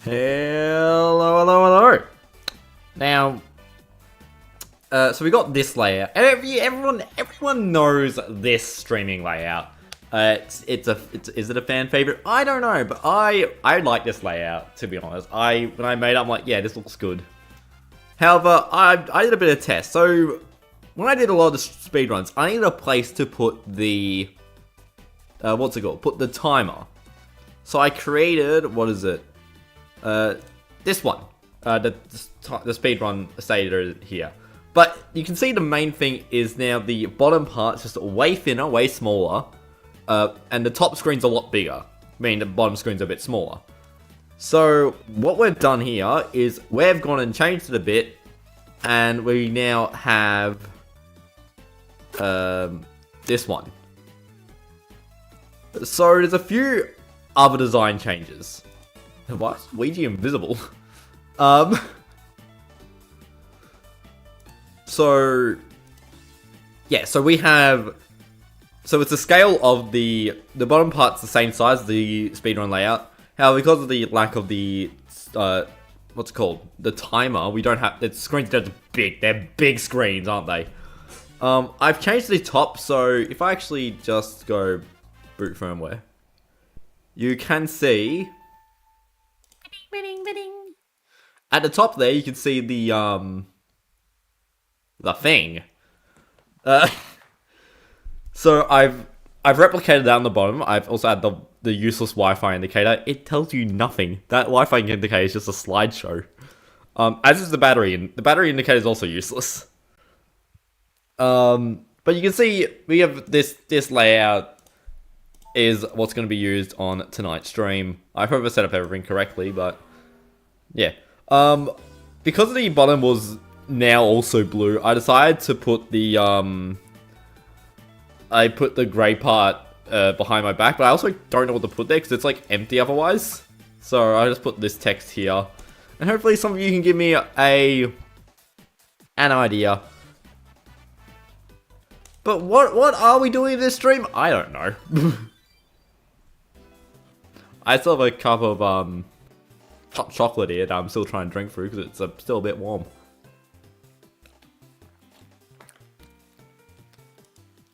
Hello, hello, hello. Now, so we got this layout. Everyone knows this streaming layout. Is it a fan favorite? I don't know, but I like this layout, to be honest. When I made it, I'm like, yeah, this looks good. However, I did a bit of test. So when I did a lot of the speedruns, I needed a place to put the what's it called? Put the timer. So I created, what is it? This one. The speedrun stated here. But you can see the main thing is now the bottom part's just way thinner, way smaller. And the top screen's a lot bigger. I mean, the bottom screen's a bit smaller. So what we've done here is we've gone and changed it a bit. And we now have this one. So there's a few other design changes. Why is Ouija invisible? So yeah, so we have, so it's the scale of the bottom part's the same size as the speedrun layout. However, because of the lack of the what's it called, the timer, we don't have, the screens are big. They're big screens, aren't they? I've changed the top, so if I actually just go boot firmware, you can see at the top there, you can see the thing. So I've replicated that on the bottom. I've also had the useless Wi-Fi indicator. It tells you nothing. That Wi-Fi indicator is just a slideshow. As is the battery, and the battery indicator is also useless. But you can see we have this layout is what's going to be used on tonight's stream. I hope I set up everything correctly, but yeah. Because the bottom was now also blue, I decided to put the I put the grey part behind my back, but I also don't know what to put there because it's like empty otherwise. So I just put this text here, and hopefully some of you can give me an idea. But what are we doing in this stream? I don't know. I still have a cup of hot chocolate here that I'm still trying to drink through because it's still a bit warm.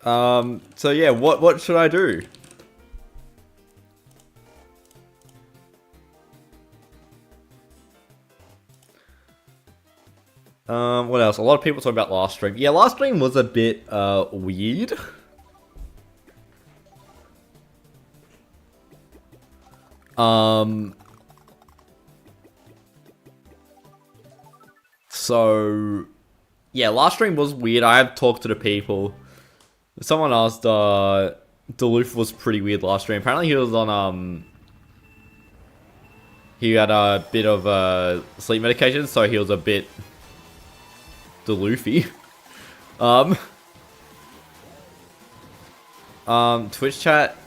So yeah, what should I do? What else? A lot of people talk about last stream. Yeah, last stream was a bit weird. So yeah, last stream was weird. I have talked to the people. Someone asked, Duluth was pretty weird last stream. Apparently he was on, he had a bit of, sleep medication, so he was a bit Duluth-y. Twitch chat?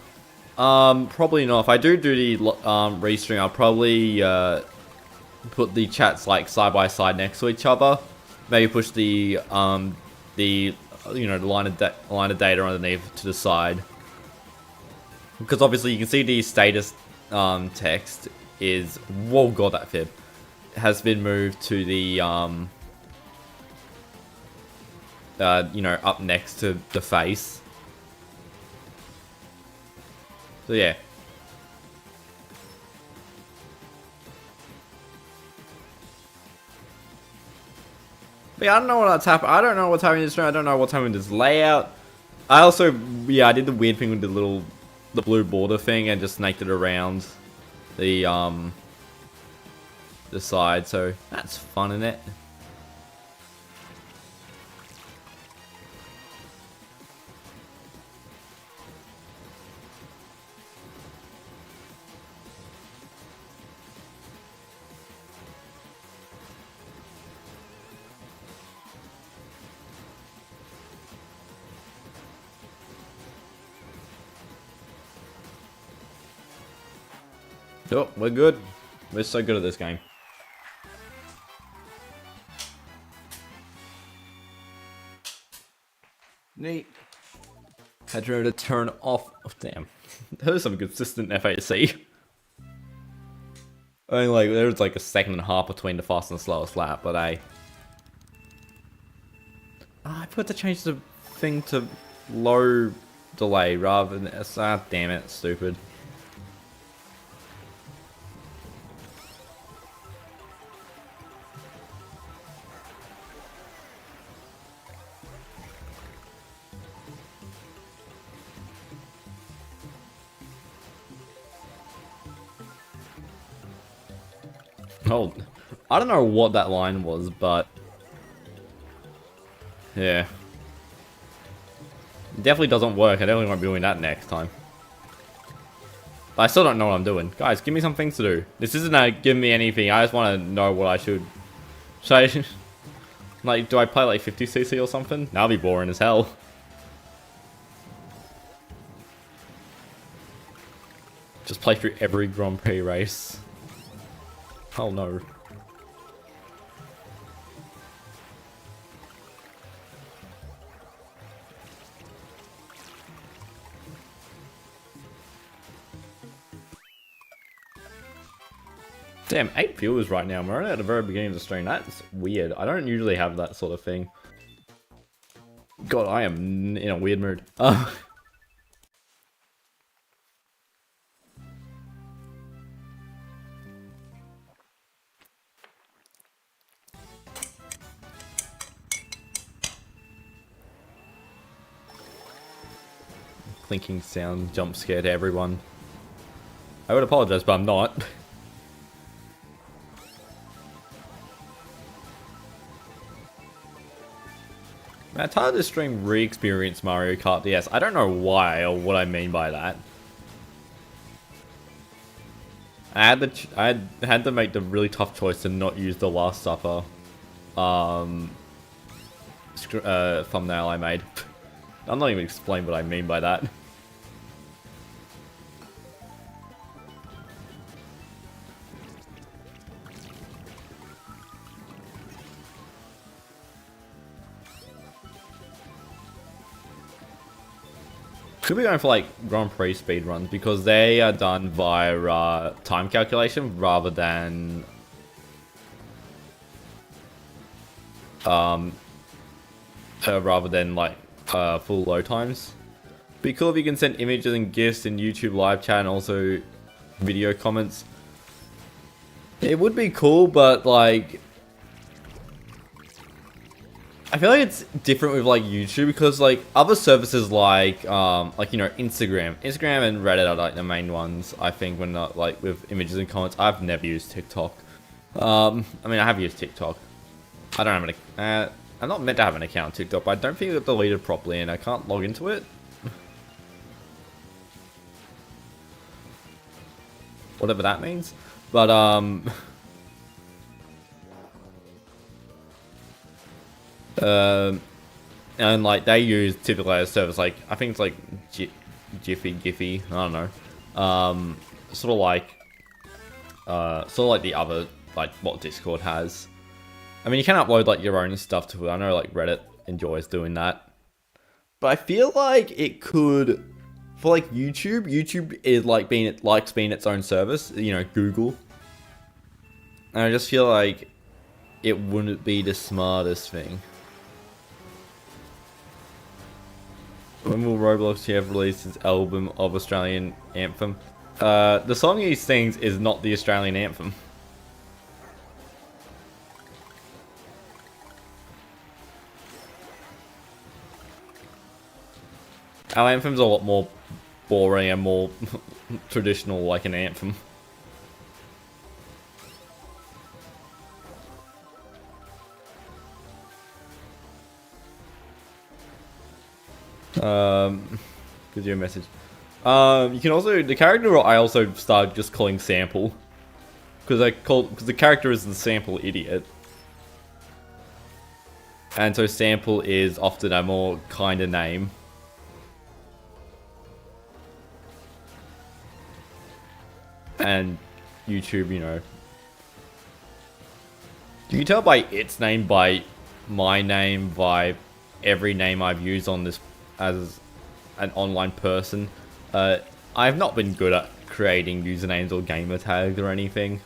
Probably not. If I do the, restream, I'll probably, put the chats, like, side by side next to each other. Maybe push the you know, the line of data underneath to the side, because obviously you can see the status text is, whoa god, that fib has been moved to the you know, up next to the face. So yeah. But yeah, I don't know what's happening. I don't know what's happening in this stream. I don't know what's happening with this layout. I also, yeah, I did the weird thing with the blue border thing and just snaked it around the side. So that's fun, isn't it? Oh, we're good. We're so good at this game. Neat. Had to remember to turn off. Oh, damn. That is some consistent FAC. I mean, like, there was like a second and a half between the fastest and slowest lap, but I put to change the thing to low delay rather than damn it, stupid. Oh, I don't know what that line was, but yeah. It definitely doesn't work. I definitely won't be doing that next time. But I still don't know what I'm doing. Guys, give me some things to do. This isn't give me anything. I just want to know what I should. Should I, like, do I play like 50cc or something? That'll be boring as hell. Just play through every Grand Prix race. Oh no. Damn, 8 viewers right now. We're only at the very beginning of the stream. That's weird. I don't usually have that sort of thing. God, I am in a weird mood. Clinking sound jump scare to everyone. I would apologize, but I'm not. Man, it's hard to stream re-experience Mario Kart DS. I don't know why or what I mean by that. I had to make the really tough choice to not use the Last Supper thumbnail I made. I'm not even explaining what I mean by that. Could be going for like Grand Prix speedruns because they are done via time calculation rather than like full load times. Be cool if you can send images and GIFs in YouTube live chat and also video comments. It would be cool, but like I feel like it's different with like YouTube because like other services like you know Instagram and Reddit are like the main ones I think when like with images and comments. I've never used TikTok. I mean I have used TikTok. I don't have an I'm not meant to have an account on TikTok, but I don't think it's deleted properly and I can't log into it. Whatever that means. But and like they use typically a service like I think it's like Giphy, I don't know. Sort of like the other like what Discord has. I mean you can upload like your own stuff to it. I know like Reddit enjoys doing that. But I feel like it could for like YouTube is like likes being its own service, you know, Google. And I just feel like it wouldn't be the smartest thing. When will Roblox have released its album of Australian anthem? The song he sings is not the Australian anthem. Our anthem's a lot more boring and more traditional like an anthem. Gives you a message. You can also the character I also started just calling Sample because the character is the Sample idiot, and so Sample is often a more kinder name. And YouTube, you know, you can tell by its name, by my name, by every name I've used on this as an online person. I've not been good at creating usernames or gamer tags or anything.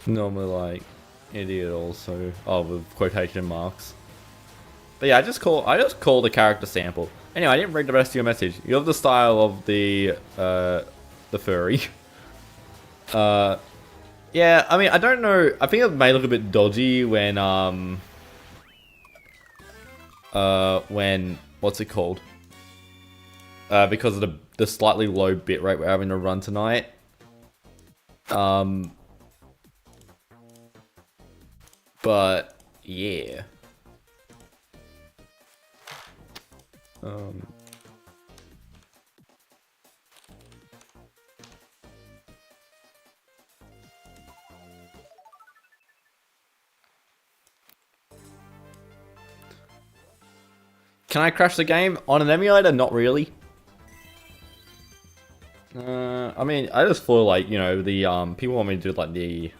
Normally like idiot also. Oh, with quotation marks. But yeah, I just call the character sample. Anyway, I didn't read the rest of your message. You have the style of the furry. Yeah, I mean, I don't know. I think it may look a bit dodgy when what's it called? Because of the slightly low bitrate we're having to run tonight. But yeah. Can I crash the game on an emulator? Not really. I mean, I just feel like, you know, the people want me to do like the,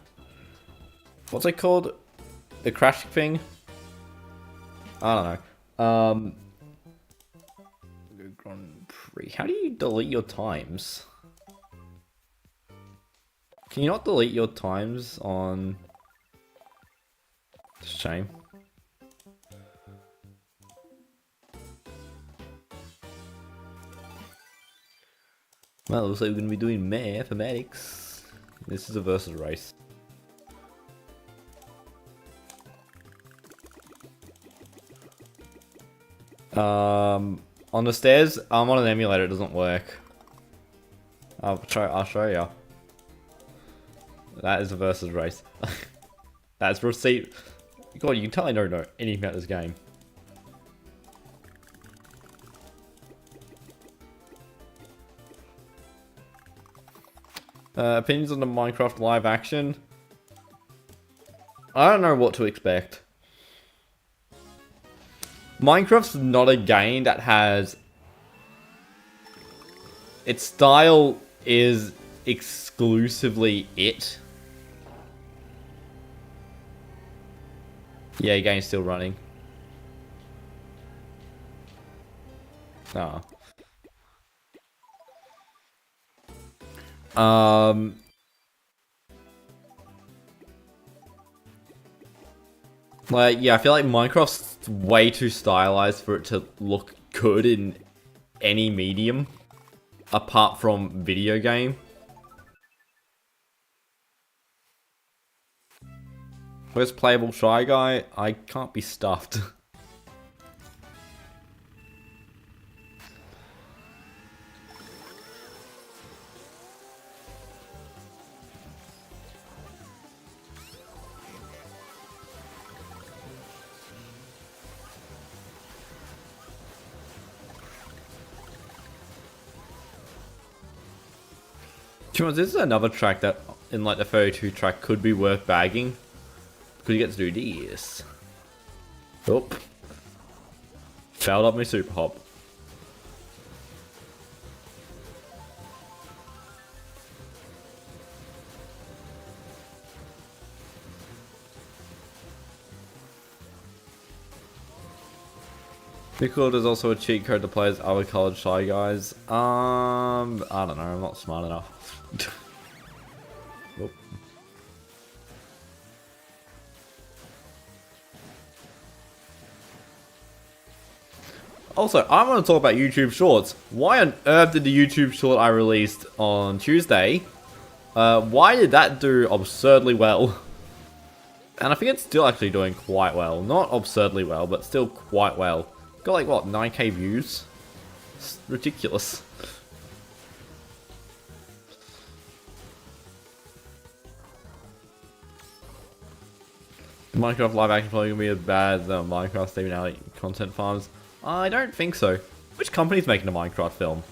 what's it called? The crash thing? I don't know. Grand Prix. How do you delete your times? Can you not delete your times on? Shame. Well, it looks like we're going to be doing mathematics. This is a versus race. On the stairs, I'm on an emulator, it doesn't work. I'll show you. That is a versus race. That's receipt. God, you can tell I don't know anything about this game. Opinions on the Minecraft live action? I don't know what to expect. Minecraft's not a game that has... Its style is exclusively it. Yeah, game's still running. Oh. Like, yeah, I feel like Minecraft's way too stylized for it to look good in any medium apart from video game. Where's playable Shy Guy? I can't be stuffed. This is another track that, in like the 32 track, could be worth bagging. Because you get to do this. Oh. Fouled up my super hop. Because there's also a cheat code to play as other colored Shy Guys. I don't know, I'm not smart enough. Oh. Also, I want to talk about YouTube Shorts. Why on earth did the YouTube Short I released on Tuesday, why did that do absurdly well? And I think it's still actually doing quite well. Not absurdly well, but still quite well. Got like, what, 9k views? It's ridiculous. Minecraft live action probably gonna be as bad as Minecraft Steven Alley content farms. I don't think so. Which company's making a Minecraft film?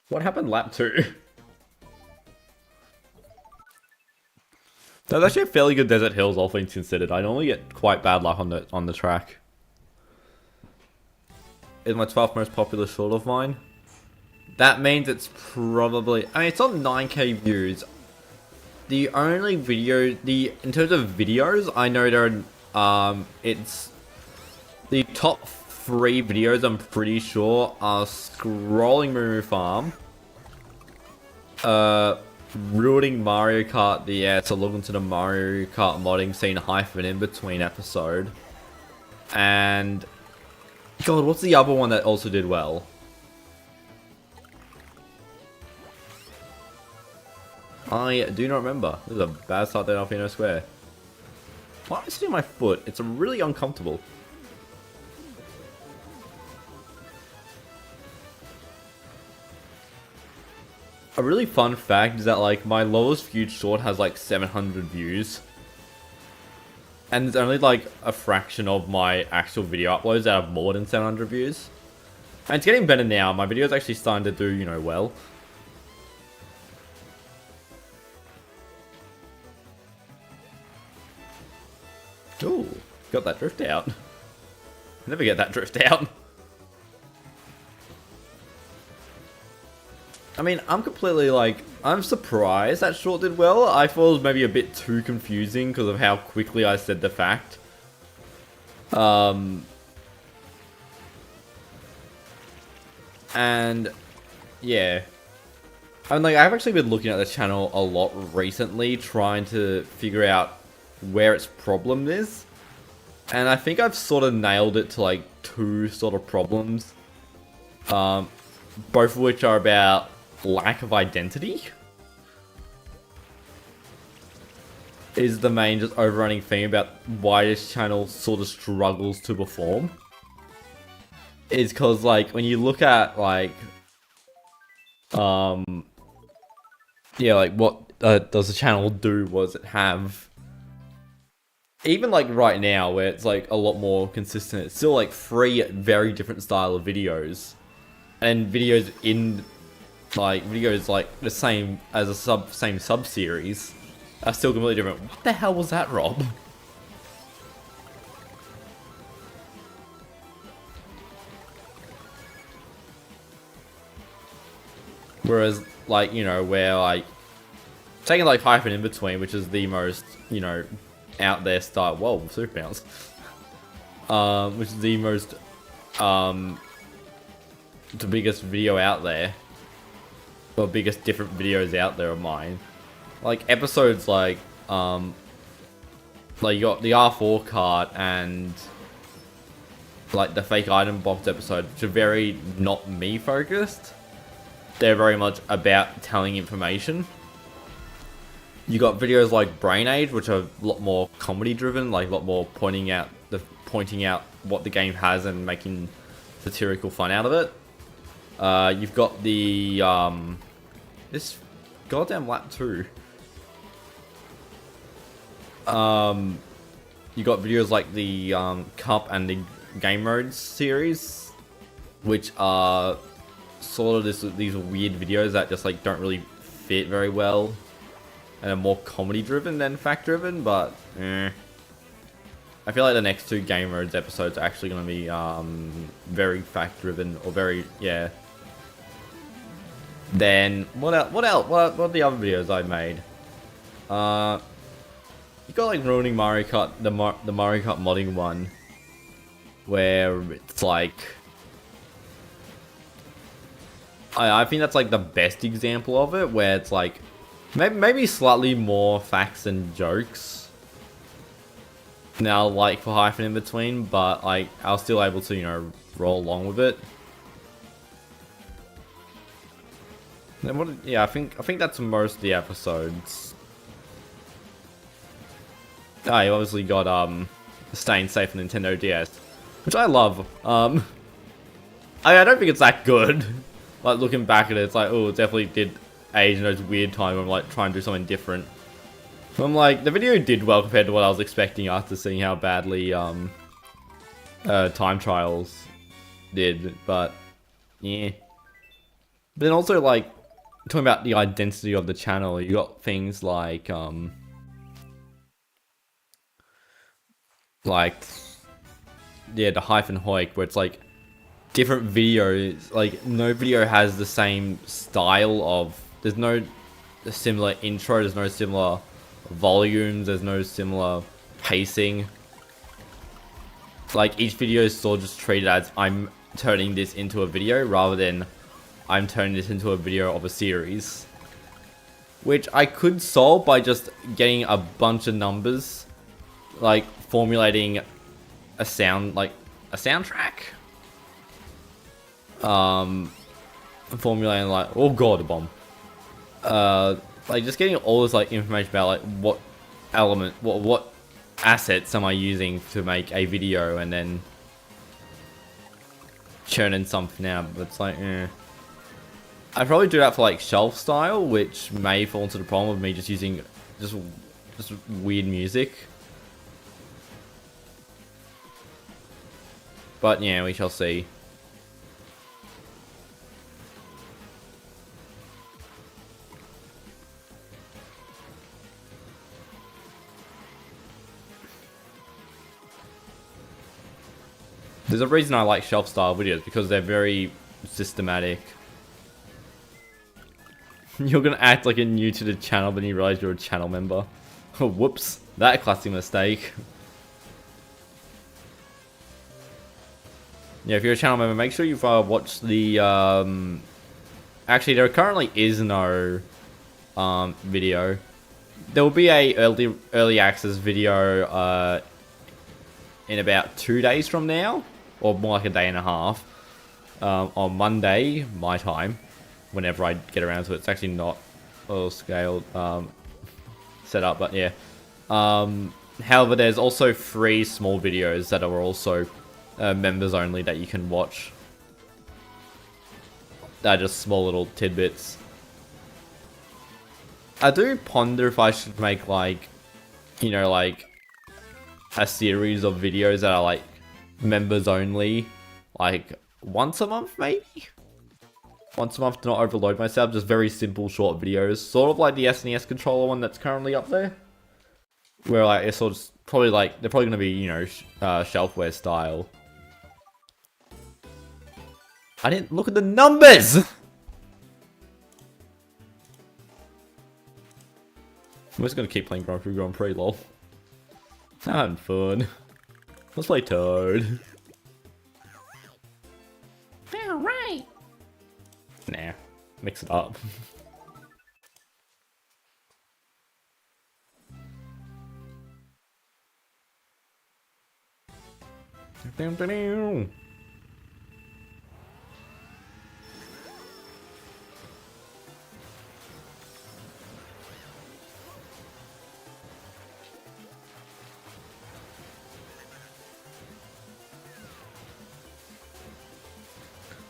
What happened lap 2? That's actually a fairly good Desert Hills, all things considered. I normally get quite bad luck on the track. It's my 12th most popular short of mine. that means it's probably... I mean, it's on 9k views. The only video... In terms of videos, I know there are... it's... The top 3 videos, I'm pretty sure, are Scrolling Moo Farm, Ruining Mario Kart DS, so look into the Mario Kart modding scene hyphen in between episode, and... God, what's the other one that also did well? I do not remember. This is a bad start there off Inno Square. Why am I sitting on my foot? It's really uncomfortable. A really fun fact is that, like, my lowest viewed short has like 700 views. And it's only like a fraction of my actual video uploads that have more than 700 views. And it's getting better now. My video's actually starting to do, you know, well. Ooh, got that drift out. Never get that drift out. I mean, I'm completely like, I'm surprised that short did well. I thought it was maybe a bit too confusing because of how quickly I said the fact. And yeah. I'm like, I've actually been looking at the channel a lot recently, trying to figure out where its problem is. And I think I've sort of nailed it to like 2 sort of problems. Both of which are about lack of identity. Is the main just overrunning thing about why this channel sort of struggles to perform. Is because, like, when you look at, like, yeah, like, what does the channel do, what does it have? Even, like, right now, where it's, like, a lot more consistent, it's still, like, 3 very different style of videos. And videos in, like, videos, like, the same, as a same sub-series, are still completely different. What the hell was that, Rob? Whereas, like, you know, where, like, taking, like, Hyphen in between, which is the most, you know, out there style. Whoa, super bounce. Which is the most, the biggest video out there. Or biggest different videos out there of mine. Like, episodes like, you got the R4 cart and, like, the fake item box episode, which are very not me focused. They're very much about telling information. You got videos like Brain Age, which are a lot more comedy driven, like a lot more pointing out what the game has and making satirical fun out of it. You've got the this goddamn lap 2. You got videos like the Cup and the Game Modes series, which are sort of these weird videos that just like don't really fit very well and are more comedy driven than fact driven, but I feel like the next 2 Game Modes episodes are actually going to be very fact driven, or very, yeah. Then what else? What are the other videos I made? You got like Ruining Mario Kart, the Mario Kart modding one, where it's like, I think that's like the best example of it, where it's like maybe slightly more facts and jokes now, like for Hyphen in between, but like I was still able to, you know, roll along with it. Then what? Yeah, I think that's most of the episodes. Oh, you obviously got Staying Safe on Nintendo DS, which I love. I don't think it's that good. Like, looking back at it, it's like, oh, it definitely did age in those weird times when I'm like trying to do something different. But I'm like, the video did well compared to what I was expecting after seeing how badly Time Trials did. But yeah. But then also, like, talking about the identity of the channel, you got things like yeah, the Hyphen Hoik, where it's like different videos. Like, no video has the same style of... There's no similar intro, there's no similar volumes, there's no similar pacing. Like, each video is sort of just treated as I'm turning this into a video rather than I'm turning this into a video of a series. Which I could solve by just getting a bunch of numbers, like formulating a sound, like a soundtrack. Formulating like, oh god, a bomb. Like just getting all this like information about like what element, what assets am I using to make a video, and then churning something out. But it's like, I'd probably do that for like shelf style, which may fall into the problem of me just using just weird music. But yeah, we shall see. There's a reason I like shelf style videos, because they're very systematic. You're gonna act like you're new to the channel, but you realize you're a channel member. Oh, whoops. That classic mistake. Yeah, if you're a channel member, make sure you've watched the... Actually, there currently is no video. There will be a early access video in about 2 days from now. Or more like a day and a half. On Monday, my time. Whenever I get around to it. It's actually not well scaled set up, but yeah. However, there's also 3 small videos that are also members only that you can watch. They're just small little tidbits. I do ponder if I should make like, you know, like a series of videos that are like members only, like once a month maybe? Once a month to not overload myself, just very simple short videos. Sort of like the SNES controller one that's currently up there. Where like, it's sort of probably like, they're probably going to be, you know, shelfware style. I didn't look at the numbers! I'm just going to keep playing Grand Prix, lol. I'm having fun. Let's play Toad. Alright. Nah, mix it up.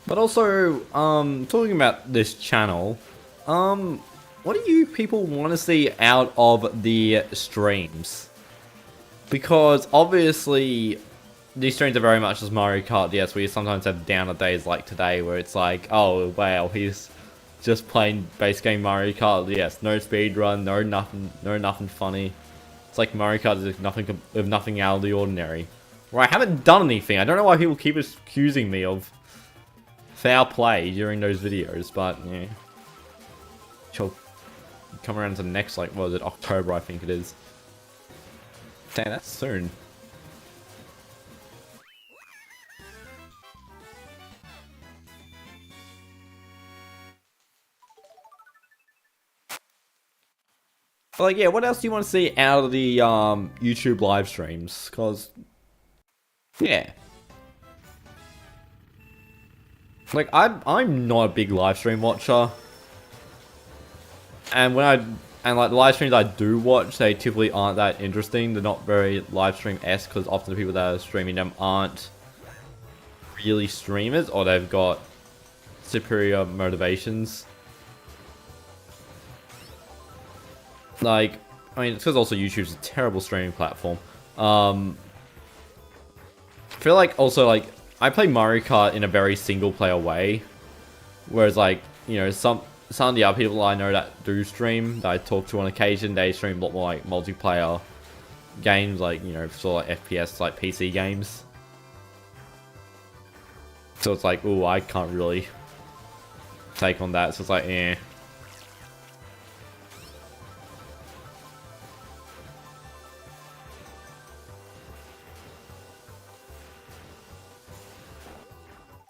But also, talking about this channel, what do you people want to see out of the streams? Because obviously, these streams are very much as Mario Kart DS, where you sometimes have downer days like today, where it's like, oh wow, he's just playing base game Mario Kart DS, no speedrun, no nothing funny. It's like Mario Kart is nothing out of the ordinary. Where I haven't done anything. I don't know why people keep accusing me of foul play during those videos, but yeah. She'll come around to the next, like, what was it, October I think it is. Damn, that's soon. But like, yeah, what else do you want to see out of the YouTube live streams? Cause, yeah. Like, I'm not a big live stream watcher. And like the live streams I do watch, they typically aren't that interesting. They're not very live stream-esque, because often the people that are streaming them aren't really streamers, or they've got superior motivations. Like, I mean, it's because also YouTube's a terrible streaming platform. I feel like also, like, I play Mario Kart in a very single-player way. Whereas, like, you know, some of the other people I know that do stream, that I talk to on occasion, they stream a lot more, like, multiplayer games, like, you know, sort of like FPS, like PC games. So it's like, ooh, I can't really take on that. So it's like, eh.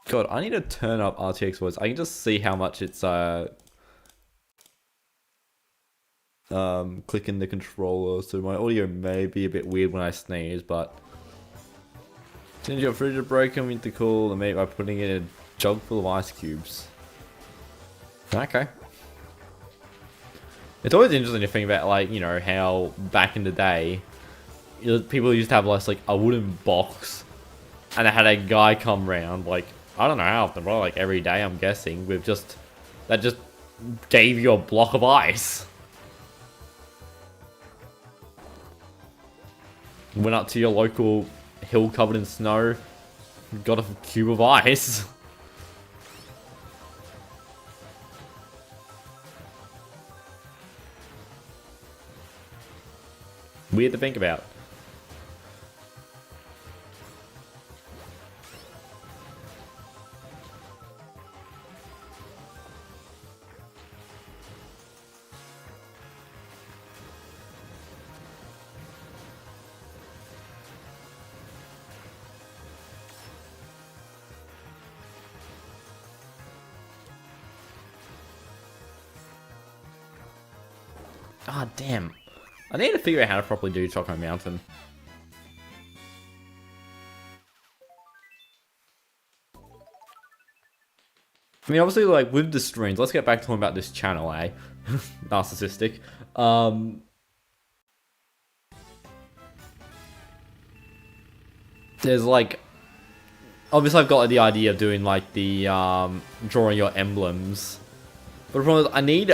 God, I need to turn up RTX voice. I can just see how much it's clicking the controller, so my audio may be a bit weird when I sneeze, but since your fridge is broken, we need to cool the meat by putting it in a jug full of ice cubes. Okay. It's always interesting to think about, like, you know, how back in the day, people used to have like a wooden box, and they had a guy come round, like, I don't know how often, probably like every day, I'm guessing, with that just gave you a block of ice. Went up to your local hill covered in snow, got a cube of ice. Weird to think about. God damn. I need to figure out how to properly do Choco Mountain. I mean, obviously, like, with the streams, let's get back to talking about this channel, eh? Narcissistic. There's, like... Obviously, I've got the idea of doing, like, the, drawing your emblems. But the problem is, I need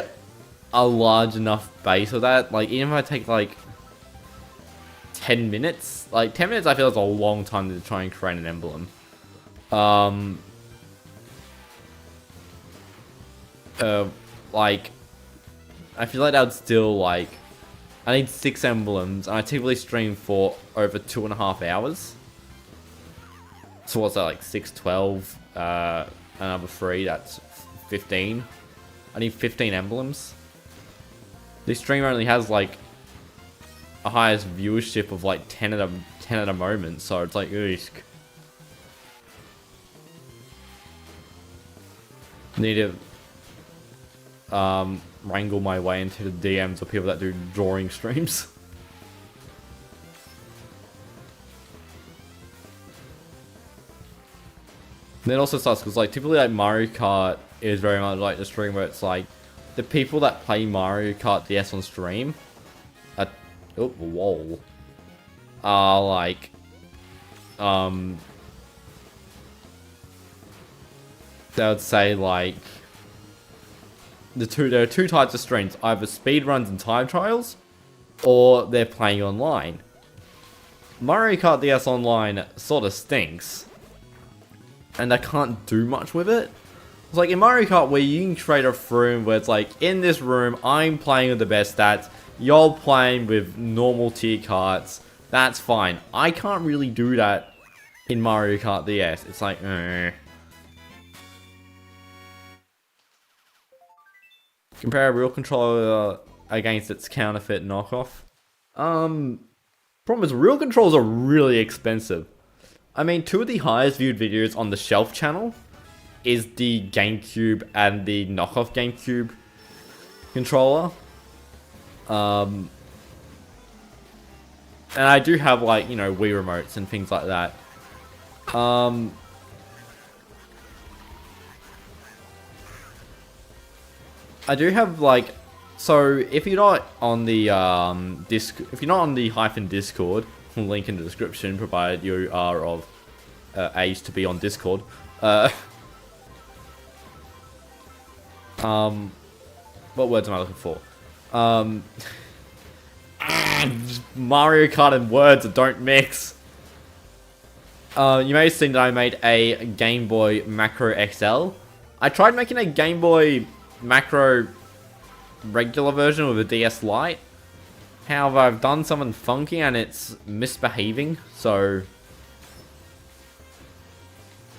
a large enough base of that. Like, even if I take, like, 10 minutes? Like, 10 minutes I feel is a long time to try and create an emblem. Like, I feel like that would still, like... I need 6 emblems, and I typically stream for over 2.5 hours. So what's that, like, 6, 12, another 3, that's 15. I need 15 emblems. This stream only has, like, a highest viewership of, like, 10 at a moment, so it's like, eesh. Need to wrangle my way into the DMs of people that do drawing streams. Then it also sucks because, like, typically, like, Mario Kart is very much like the stream where it's like the people that play Mario Kart DS on stream are, oh, whoa, are like, they would say, like, there are two types of streams, either speedruns and time trials, or they're playing online. Mario Kart DS Online sort of stinks, and I can't do much with it. It's like in Mario Kart where you can create a room where it's like, in this room, I'm playing with the best stats, you're playing with normal tier carts, that's fine. I can't really do that in Mario Kart DS. It's like, Compare a real controller against its counterfeit knockoff. Problem is, real controllers are really expensive. I mean, 2 of the highest viewed videos on the Shelf channel is the GameCube and the knockoff GameCube controller. And I do have, like, you know, Wii remotes and things like that. I do have, like, so if you're not on the if you're not on the Discord, link in the description, provided you are of age to be on Discord. What words am I looking for? Mario Kart and words that don't mix. You may have seen that I made a Game Boy Macro XL. I tried making a Game Boy Macro regular version with a DS Lite. However, I've done something funky and it's misbehaving, so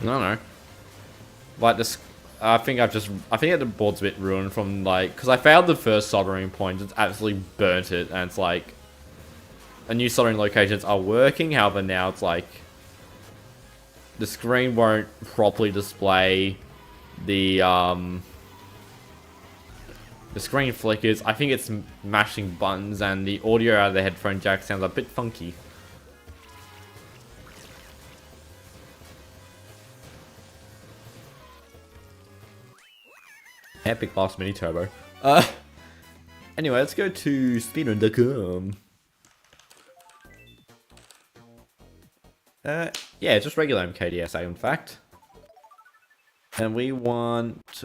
I don't know. Like this, I think the board's a bit ruined from like, because I failed the first soldering point, it's absolutely burnt it, and it's like, a new soldering locations are working, however now it's like, the screen won't properly display the screen flickers. I think it's mashing buttons, and the audio out of the headphone jack sounds a bit funky. Epic Blast Mini Turbo. Anyway, let's go to speedrun.com. Yeah, just regular MKDS, in fact. And we want,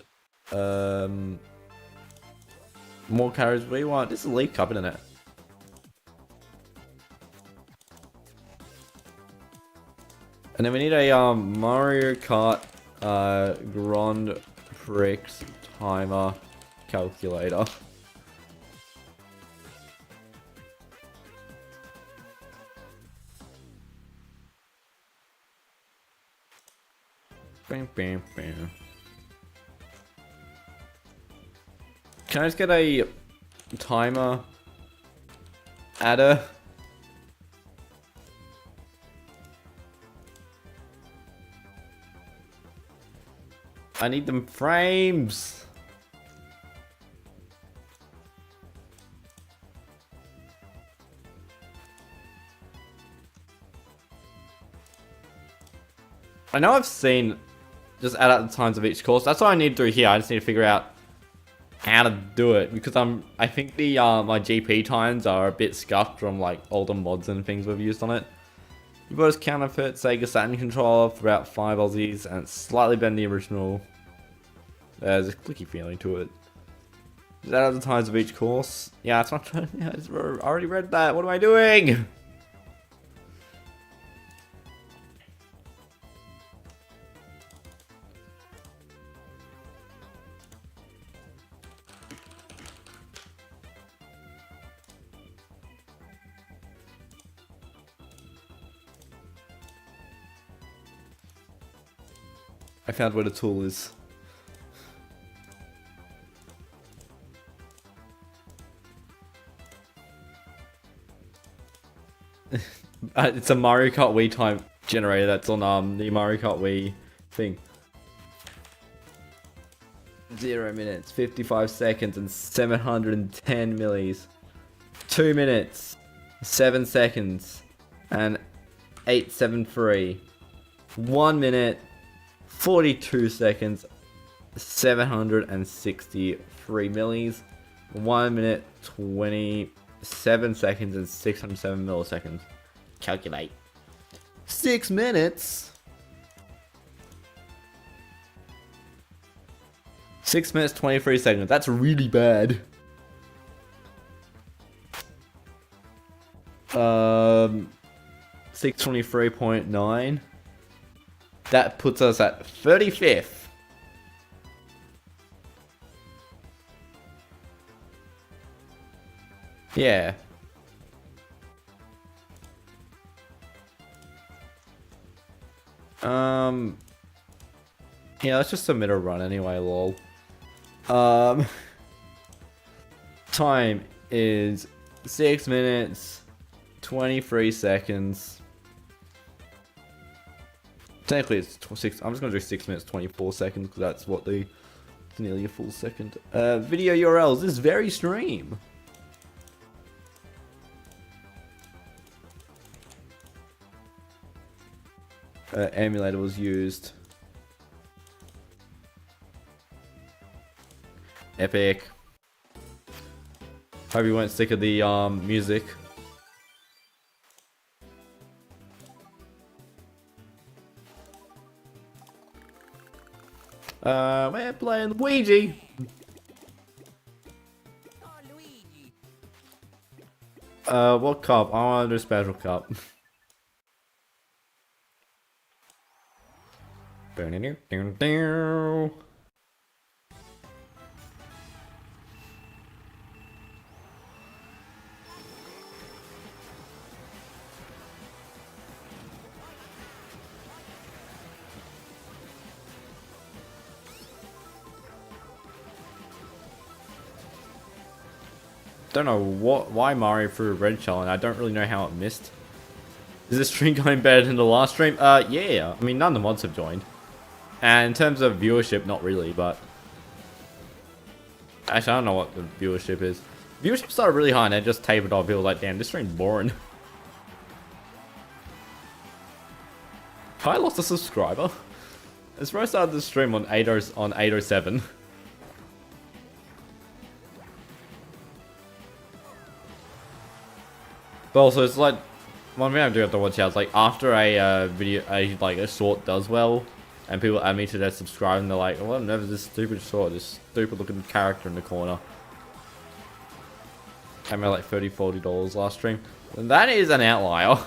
more cars. We want, this is a League Cup, isn't it? And then we need a, Mario Kart, Grand Prix timer calculator. Bam, bam, bam. Can I just get a timer adder? I need them frames. I know I've seen just add up the times of each course. That's what I need to do here. I just need to figure out how to do it, because I think the my GP times are a bit scuffed from like older mods and things we've used on it. You've got this counterfeit Sega Saturn controller for about 5 Aussies, and it's slightly better than the original. There's a clicky feeling to it. Is that the times of each course? Yeah, it's not. Yeah, I already read that. What am I doing? I found where the tool is. It's a Mario Kart Wii time generator that's on the Mario Kart Wii thing. 0 minutes, 55 seconds, and 710 millis. 2 minutes, 7 seconds, and 873. 1 minute, 42 seconds, 763 millis. 1 minute, 27 seconds, and 607 milliseconds. Calculate. 6 minutes. 6 minutes, 23 seconds. That's really bad. 623.9. That puts us at 35th. Yeah. Yeah, let's just submit a run anyway, lol. Time is 6 minutes, 23 seconds. Technically it's 6, I'm just gonna do 6 minutes, 24 seconds, because that's what it's nearly a full second. Video URLs, this very stream. Emulator was used. Epic. Hope you weren't sick of the music. We're playing Luigi. What cup? I want to do special cup. don't know why Mario threw a red shell, and I don't really know how it missed. Is this stream going better than the last stream? Yeah. I mean, none of the mods have joined. And in terms of viewership, not really, but... Actually, I don't know what the viewership is. Viewership started really high and it just tapered off. People were like, damn, this stream's boring. I lost a subscriber. It's where I started the stream on 807. But also, it's like... One thing I do have to watch out is like, after a video, a short does well, and people add me to their subscribe, and they're like, well, never this stupid short, this stupid looking character in the corner. I made like $30, $40 last stream. And that is an outlier.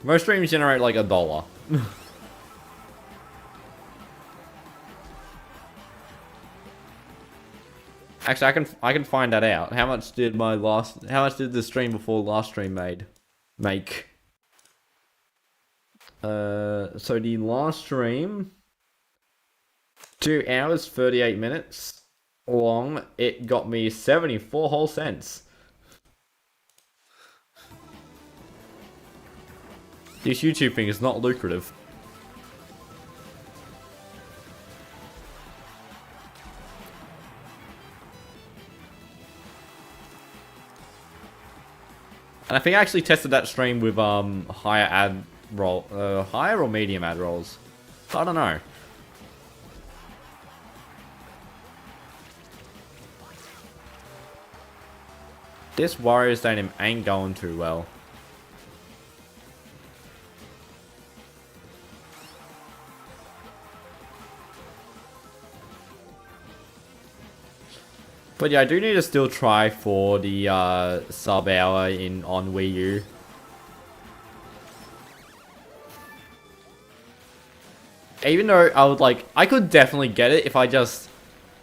Most streams generate like $1. Actually, I can find that out. How much did the stream before last stream make? So the last stream, 2 hours 38 minutes long. It got me 74 whole cents. This YouTube thing is not lucrative. And I think I actually tested that stream with higher or medium ad rolls. I don't know. This Warrior Stadium ain't going too well. But yeah, I do need to still try for the sub hour on Wii U. Even though I could definitely get it if I just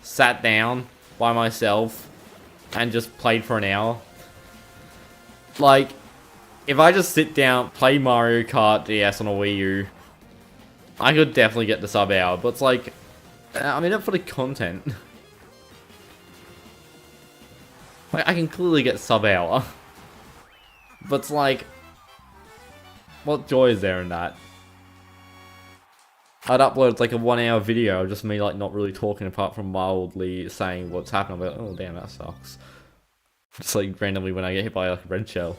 sat down by myself and just played for an hour. Like, if I just sit down, play Mario Kart DS on a Wii U, I could definitely get the sub hour. But it's like, I'm in it for the content. Like, I can clearly get sub hour. But it's like, what joy is there in that? I'd upload like a 1 hour video of just me like not really talking apart from mildly saying what's happening. I'm like, oh damn, that sucks. Just like randomly when I get hit by like a red shell.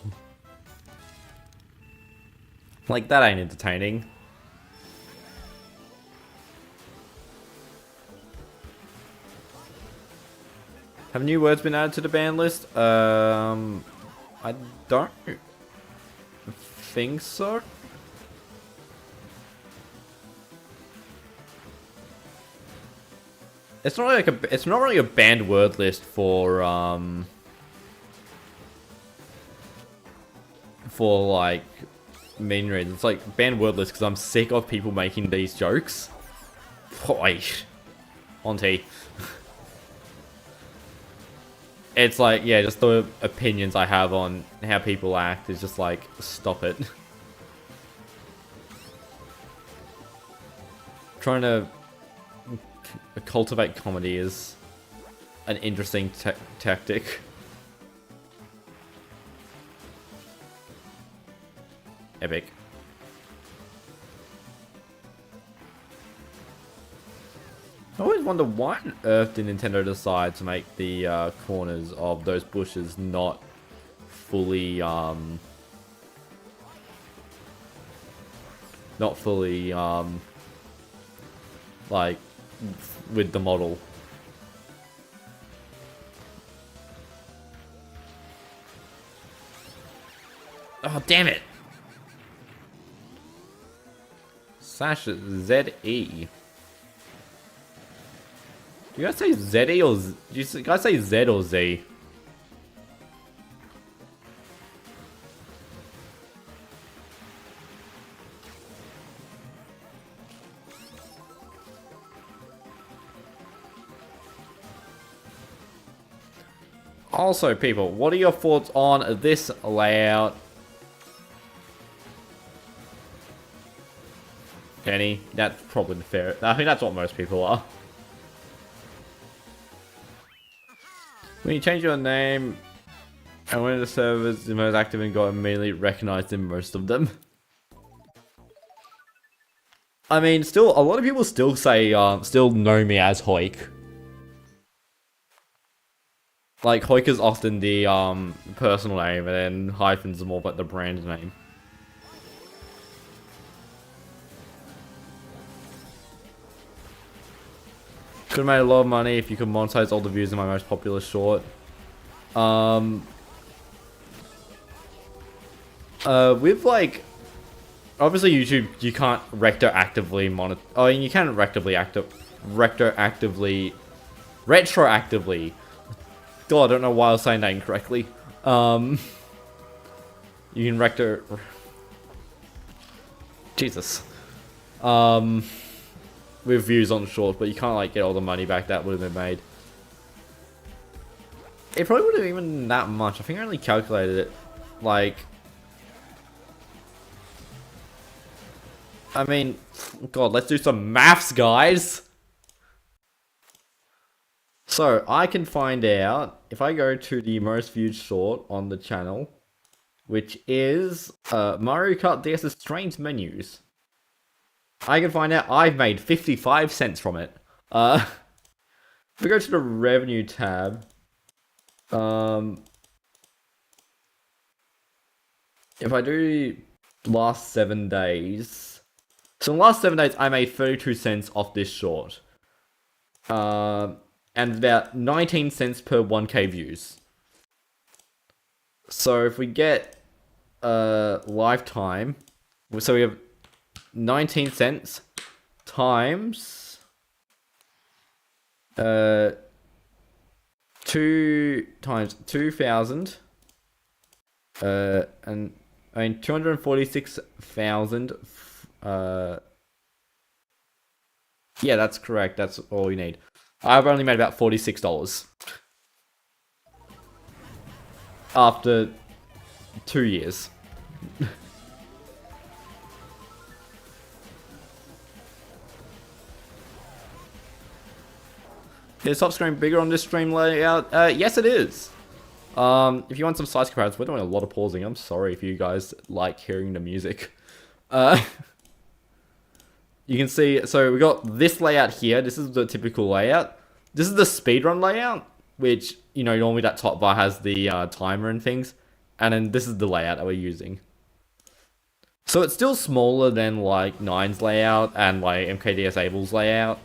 Like, that ain't entertaining. Have new words been added to the ban list? I don't think so. It's not really a banned word list for like mean reasons. It's like banned word list because I'm sick of people making these jokes. Boy, Auntie. It's like, yeah, just the opinions I have on how people act is just like, stop it. Trying to cultivate comedy is an interesting tactic. Epic. I always wonder why on earth did Nintendo decide to make the corners of those bushes not fully, like, with the model. Oh, damn it! Sasha ZE. Do you guys say Z or Z? Do you guys say Z or Z? Also, people, what are your thoughts on this layout? Kenny, that's probably fair. I think that's what most people are. When you change your name, and when the server's the most active and got immediately recognized in most of them. I mean, still, a lot of people still say, still know me as Hoik. Like, Hoik is often the, personal name, and then hyphens are more like the brand name. Could have made a lot of money if you could monetize all the views in my most popular short. With like, obviously YouTube, you can't retroactively monet. Oh, you can retroactively. God, I don't know why I was saying that incorrectly. You can Jesus. With views on short, but you can't like get all the money back that would have been made. It probably wouldn't have even been that much. I think I only calculated it like. I mean, God, let's do some maths, guys. So, I can find out, if I go to the most viewed short on the channel, which is Mario Kart DS's Strange Menus, I can find out I've made 55 cents from it. If we go to the revenue tab, if I do last 7 days, so in the last 7 days I made 32 cents off this short. And about 19 cents per 1k views. So if we get lifetime, so we have 19 cents times 2 times 2,000 and I mean 246,000 yeah, that's correct. That's all you need. I've only made about $46 after 2 years. Is top screen bigger on this stream layout? Yes, it is. If you want some size comparisons, we're doing a lot of pausing. I'm sorry if you guys like hearing the music. You can see, so we got this layout here. This is the typical layout. This is the speedrun layout, which, you know, normally that top bar has the timer and things. And then this is the layout that we're using. So it's still smaller than like Nine's layout and like MKDS Abel's layout.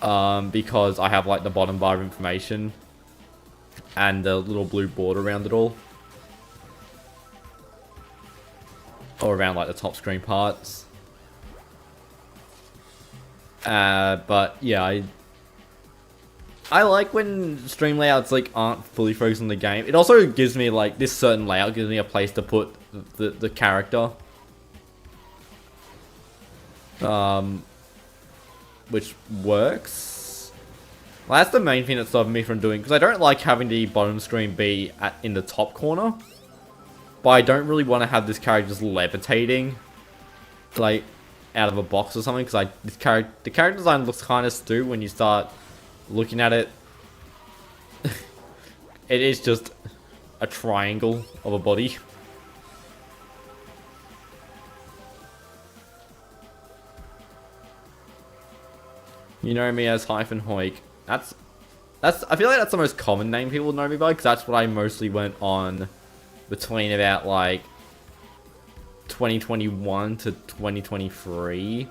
Because I have like the bottom bar of information and the little blue border around it all. Or around like the top screen parts. But yeah, I like when stream layouts like aren't fully focused on the game. It also gives me like this certain layout gives me a place to put the character, which works. Well, that's the main thing that's stopping me from doing, because I don't like having the bottom screen be in the top corner, but I don't really want to have this character just levitating, like, out of a box or something, because the character design looks kind of stupid when you start looking at it. It is just a triangle of a body. You know me as -Hoik. That's I feel like that's the most common name people know me by, because that's what I mostly went on between about like 2021 to 2023.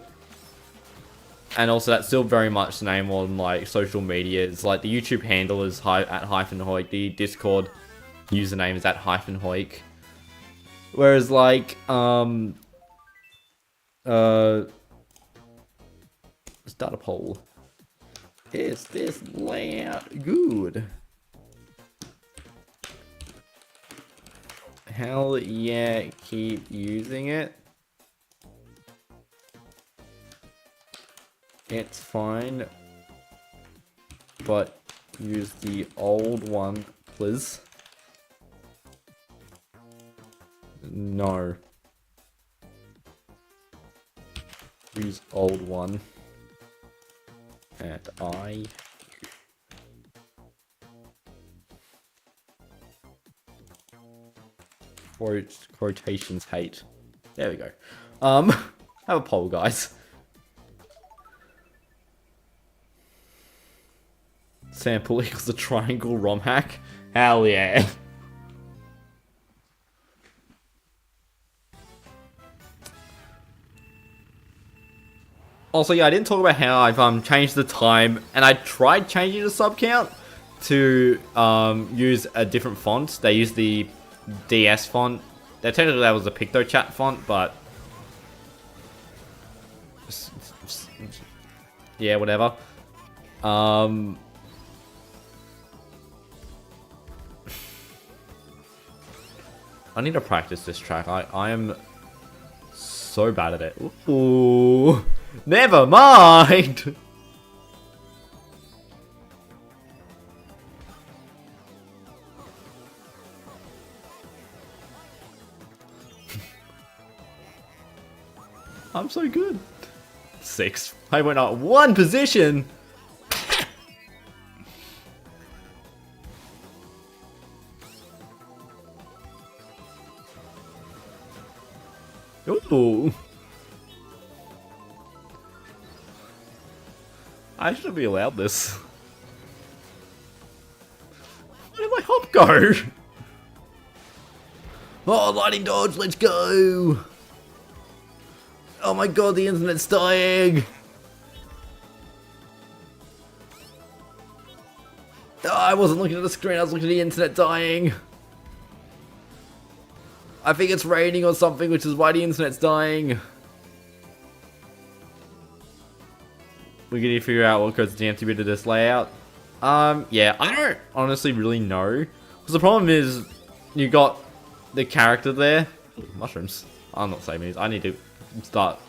And also that's still very much the name on like social media. It's like the YouTube handle is at -Hoik, the Discord username is at -Hoik. Whereas like start a poll. Is this layout good? Hell yeah, keep using it. It's fine, but use the old one, please. No. Use old one. And Quotations hate. There we go. Have a poll, guys. Sample equals the triangle ROM hack. Hell yeah. Also, yeah, I didn't talk about how I've changed the time, and I tried changing the sub count to use a different font. They use the DS font. Technically, that was the PictoChat font, but yeah, whatever. I need to practice this track. I am so bad at it. Ooh. Never mind! I'm so good. 6. I went up 1 position! Ooh. I shouldn't be allowed this. Where did my hop go? Oh, lightning dodge, let's go! Oh my god, the internet's dying! Oh, I wasn't looking at the screen, I was looking at the internet dying. I think it's raining or something, which is why the internet's dying. We need to figure out what goes to be to this layout. Yeah, I don't honestly really know. Because the problem is, you got the character there. Ooh, mushrooms. I'm not saving these. I need to start.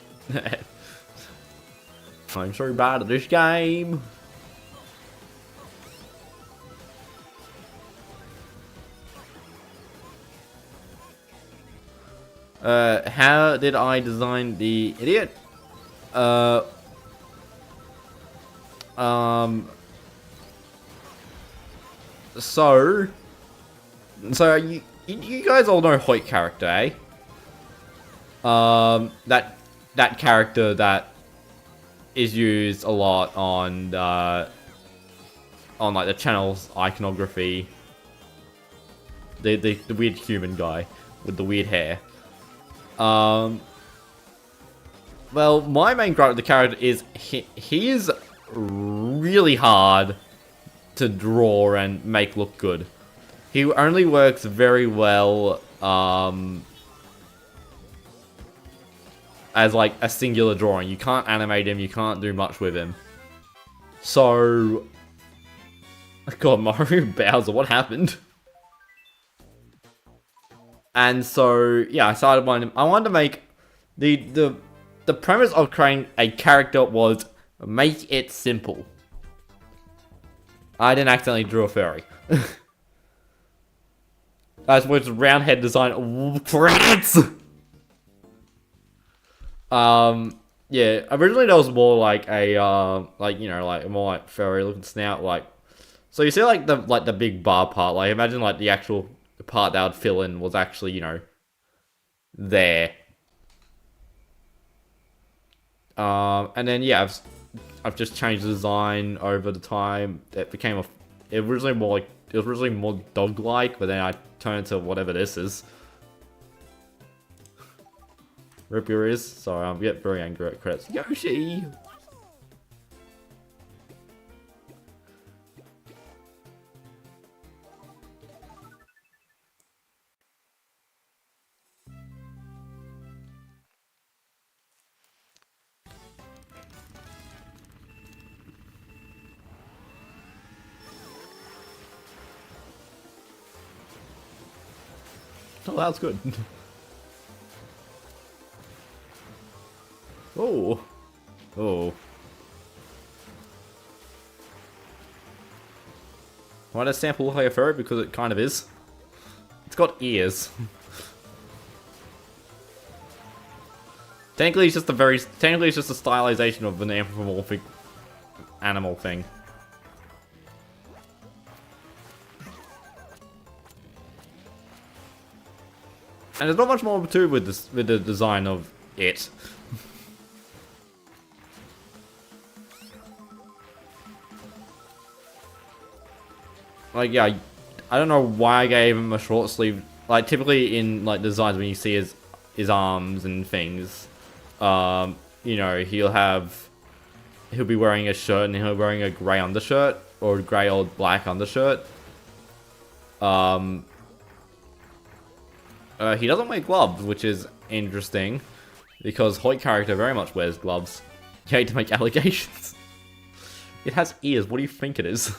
I'm so bad at this game. How did I design the idiot? So you guys all know Hoyt character, eh? That character that is used a lot on like the channel's iconography. The weird human guy with the weird hair. Well, my main gripe with the character is he is really hard to draw and make look good. He only works very well as like a singular drawing. You can't animate him, you can't do much with him. So, God, Mario Bowser, what happened? And so, yeah, I wanted to make the premise of creating a character was make it simple. I didn't accidentally draw a furry. That's what's round head design. France. Yeah, originally that was more like a like, you know, like more like furry looking snout, like. So you see like the big bar part, like imagine like the actual part that would fill in was actually, you know, there. And then yeah, I've just changed the design over the time. It became it was originally more dog-like, but then I turned it to whatever this is. Rip your ears. Sorry, I'm getting very angry at credits. Yoshi! Oh, that's good. Oh. Oh. Why does sample look like a furry? Because it kind of is. It's got ears. Technically, it's just a stylization of an anthropomorphic animal thing. And there's not much more to with this, with the design of it. Like, yeah, I don't know why I gave him a short sleeve. Like, typically in, like, designs when you see his arms and things, you know, he'll be wearing a shirt and he'll be wearing a grey undershirt, or a grey or black undershirt. He doesn't wear gloves, which is interesting, because Hoyt character very much wears gloves. You hate to make allegations. It has ears, what do you think it is?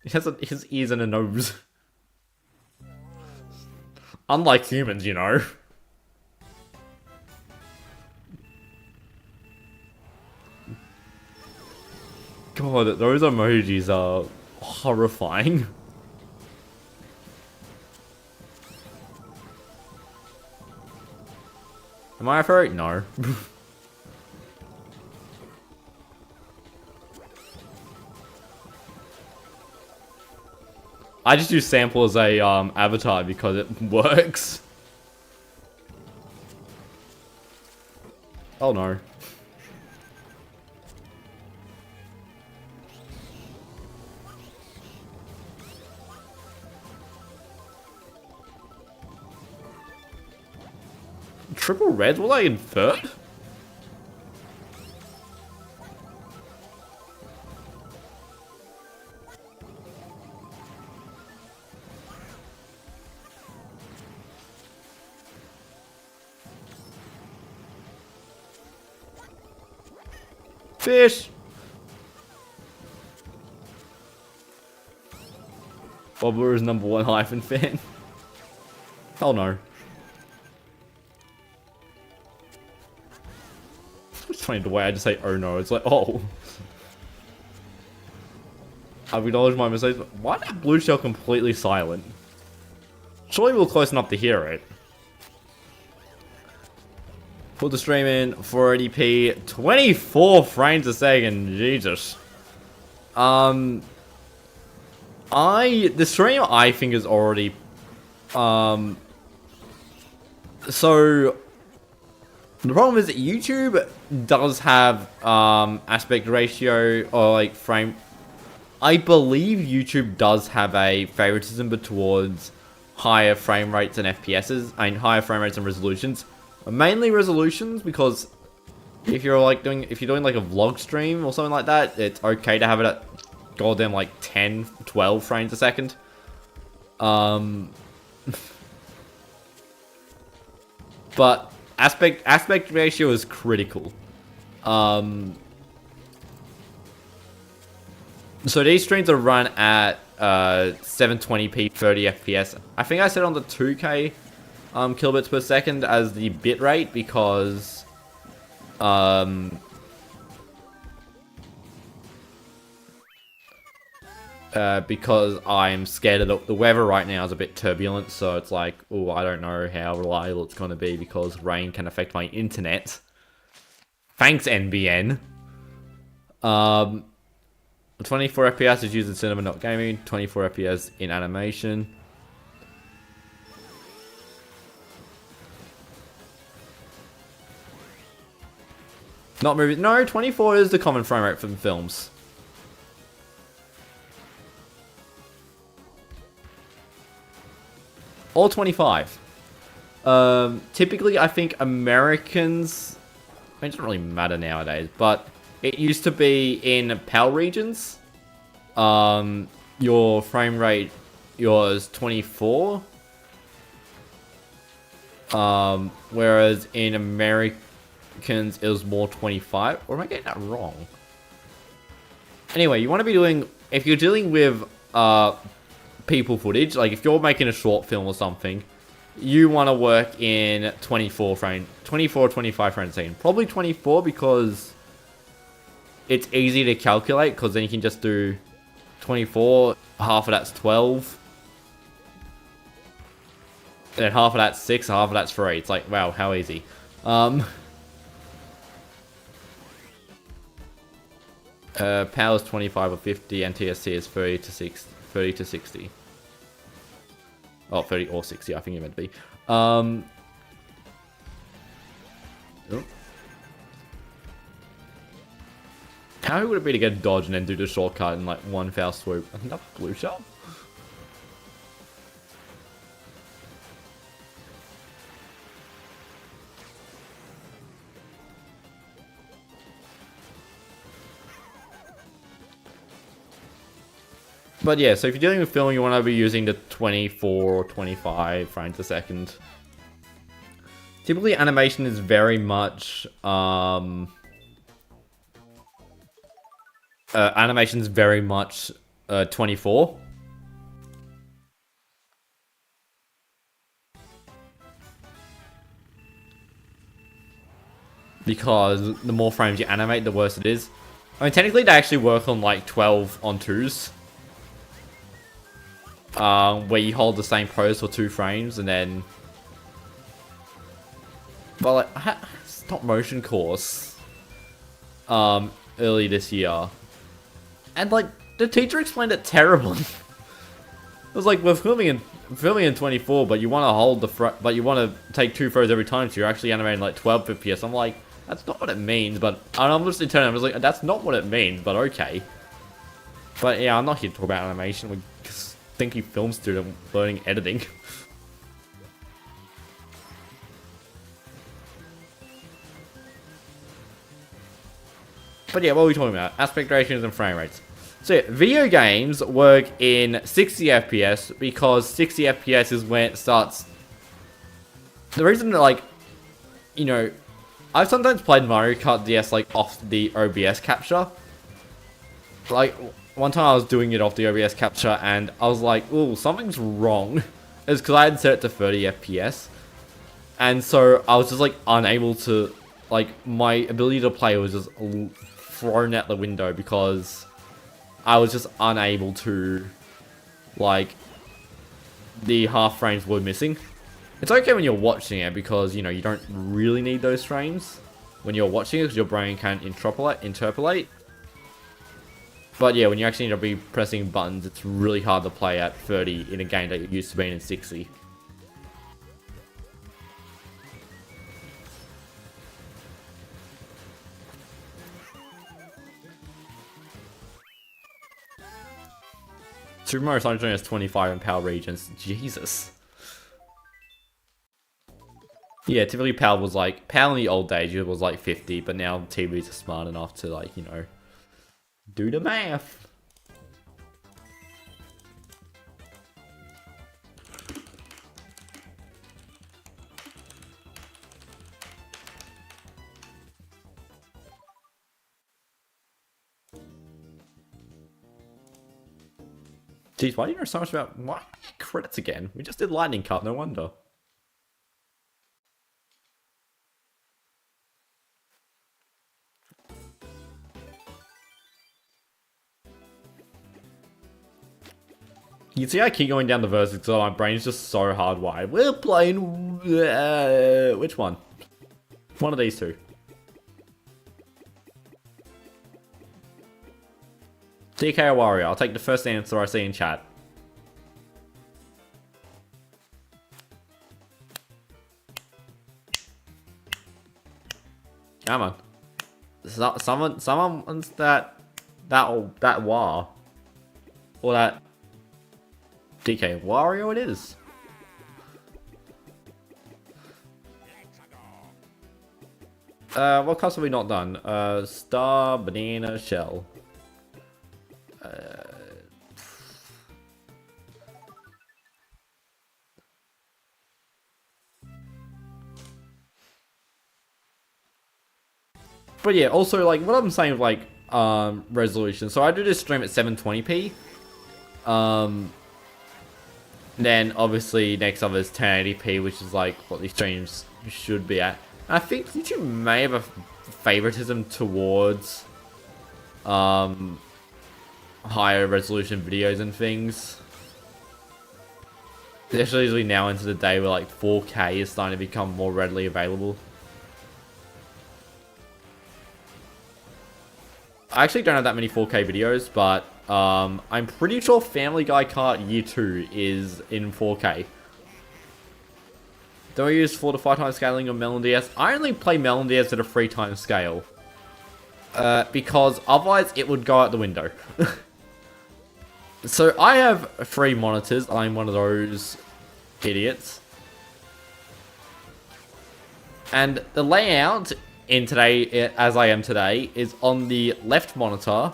It has ears and a nose. Unlike humans, you know. God, those emojis are horrifying. Am I right? No. I just use sample as a avatar because it works. Oh no. Triple reds? Will I invert? Fish! Bobbler is #1 hyphen fan. Hell no. It's funny the way I just say oh no, it's like, oh. I've acknowledged my mistakes, but why is that blue shell completely silent? Surely we're close enough to hear it. Put the stream in 480p, 24 frames a second, Jesus. The stream I think is already, so, the problem is that YouTube does have, aspect ratio, or like frame, I believe YouTube does have a favoritism towards higher frame rates and FPSs, and higher frame rates and resolutions. Mainly resolutions, because if you're doing like a vlog stream or something like that, it's okay to have it at goddamn like 10, 12 frames a second. But aspect ratio is critical. So these streams are run at 720p 30 FPS. I think I said on the 2K kilobits per second as the bit rate because I'm scared of the weather right now is a bit turbulent, so it's like, oh, I don't know how reliable it's going to be because rain can affect my internet. Thanks, NBN. 24 FPS is used in cinema, not gaming. 24 FPS in animation. Not movies. No, 24 is the common frame rate for the films. Or 25. Typically, I think Americans... I mean, it doesn't really matter nowadays, but it used to be in PAL regions. Your frame rate was 24. Whereas in Americans, it was more 25. Or am I getting that wrong? Anyway, you want to be doing... If you're dealing with people footage, like if you're making a short film or something, you want to work in 24 or 25 frames a second. Probably 24 because it's easy to calculate, because then you can just do 24, half of that's 12. And then half of that's 6, half of that's 3. It's like, wow, how easy. PAL is 25 or 50, and TSC is 30 to 60. Oh, 30 or 60, I think it meant to be. Oh. How would it be to get dodge and then do the shortcut in like one foul swoop? Another blue shell? But yeah, so if you're dealing with film, you want to be using the 24 or 25 frames a second. Typically, animation is very much, animation's very much 24. Because the more frames you animate, the worse it is. I mean, technically they actually work on like 12 on 2s. Where you hold the same pose for 2 frames and then... But like, I had a stop motion course early this year. And like, the teacher explained it terribly. It was like, we're filming in 24, but you want to hold but you want to take 2 frames every time, so you're actually animating like 12 FPS. I'm like, that's not what it means, but I'm just turning. I was like, that's not what it means, but okay. But yeah, I'm not here to talk about animation. We're just thinking film student learning editing. But yeah, what are we talking about? Aspect ratios and frame rates. So yeah, video games work in 60 FPS because 60 FPS is when it starts. The reason that, like, you know, I've sometimes played Mario Kart DS like off the OBS capture. Like, one time I was doing it off the OBS capture and I was like, ooh, something's wrong. It's because I had set it to 30 FPS. And so I was just like unable to, like, my ability to play was just thrown out the window because I was just unable to, like, the half frames were missing. It's okay when you're watching it because, you know, you don't really need those frames when you're watching it because your brain can interpolate. But yeah, when you actually need to be pressing buttons, it's really hard to play at 30 in a game that you're used to being in 60. Super Mario Sunshine has 25 in PAL regions. Jesus. Yeah, typically PAL was like, PAL in the old days it was like 50, but now TVs are smart enough to, like, you know, do the math. Jeez, why do you know so much about what credits again? We just did Lightning Cup, no wonder. You see, I keep going down the verses because my brain's just so hardwired. We're playing... which one? One of these two. DK or Wario? I'll take the first answer I see in chat. Come on. Someone's that War. Or that... DK Wario it is. What cups have we not done? Star, banana, shell. But yeah, also, like, what I'm saying with, like, resolution. So I do this stream at 720p. Then, obviously, next up is 1080p, which is, like, what these streams should be at. And I think YouTube may have a favoritism towards, higher resolution videos and things. Especially now into the day where, like, 4K is starting to become more readily available. I actually don't have that many 4K videos, but I'm pretty sure Family Guy Kart Year 2 is in 4K. Do I use 4 to 5 times scaling on Melon DS? I only play Melon DS at a 3 times scale. Because otherwise it would go out the window. So I have 3 monitors. I'm one of those idiots. And the layout in today, as I am today, is on the left monitor,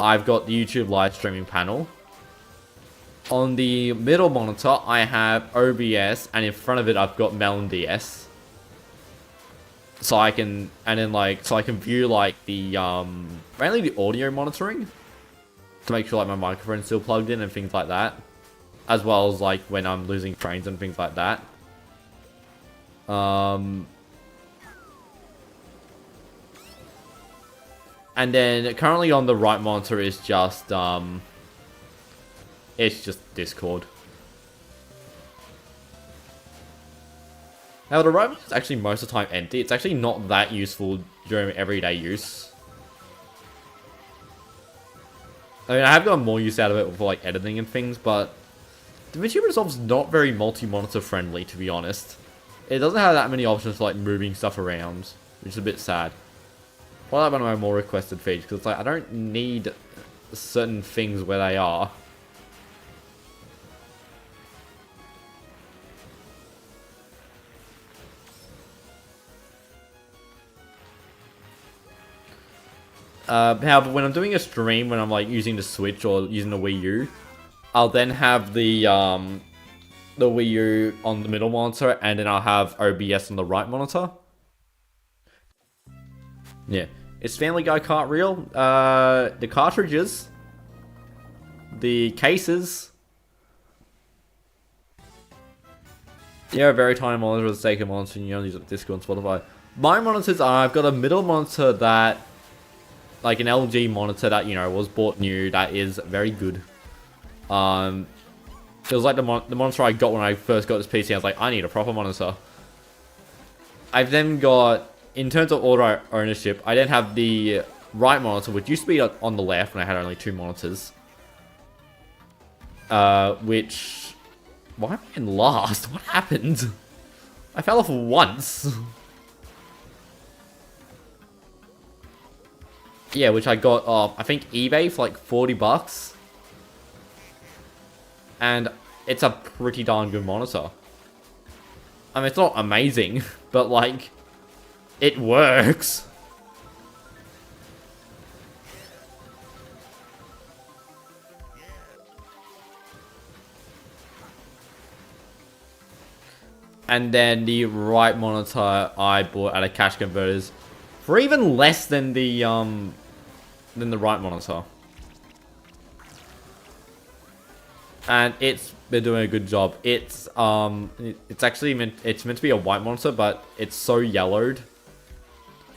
I've got the YouTube live streaming panel. On the middle monitor, I have OBS, and in front of it, I've got Melon DS. So I can, and then so I can view the, mainly the audio monitoring to make sure my microphone's still plugged in and things like that. As well as when I'm losing frames and things like that. And then currently on the right monitor is just, it's just Discord. Now the right monitor is actually most of the time empty. It's actually not that useful during everyday use. I mean, I have gotten more use out of it for editing and things, but DaVinci Resolve's not very multi-monitor friendly, to be honest. It doesn't have that many options for moving stuff around, which is a bit sad. Probably one of my more requested features, because I don't need certain things where they are. However, when I'm doing a stream, when I'm using the Switch or using the Wii U, I'll then have the Wii U on the middle monitor, and then I'll have OBS on the right monitor. Yeah. Is Family Guy Kart real? The cartridges, the cases. Yeah, a very tiny monitor for the sake of monitoring. You only use Discord and Spotify. My monitors are, I've got a middle monitor that, an LG monitor that, was bought new, that is very good. It was the monitor I got when I first got this PC. I was I need a proper monitor. I've then got, in terms of order ownership, I then have the right monitor, which used to be on the left when I had only 2 monitors. Which... Why am I in last? What happened? I fell off once. Yeah, which I got off, I think, eBay for $40. And it's a pretty darn good monitor. I mean, it's not amazing, but it works. And then the right monitor I bought at a cash converters for even less than the right monitor. And it's been doing a good job. It's actually meant to be a white monitor, but it's so yellowed.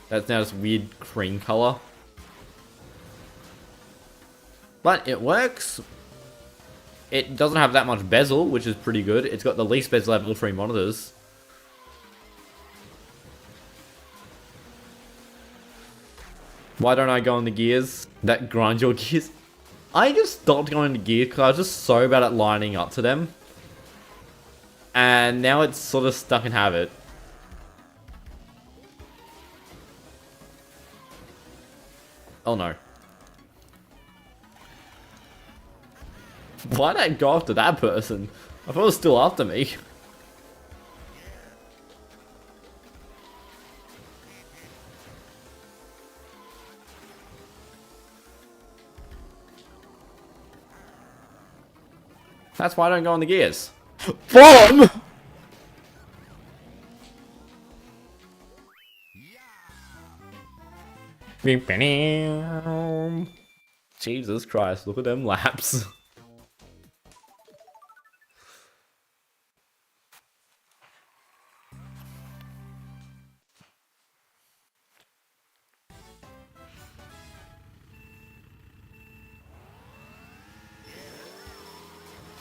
That's now this weird cream color. But it works. It doesn't have that much bezel, which is pretty good. It's got the least bezel out of all 3 monitors. Why don't I go on the gears that grind your gears? I just stopped going to gears because I was just so bad at lining up to them. And now it's sort of stuck in habit. Oh no. Why did I go after that person? I thought it was still after me. That's why I don't go on the gears. Bomb! Jesus Christ, look at them laps.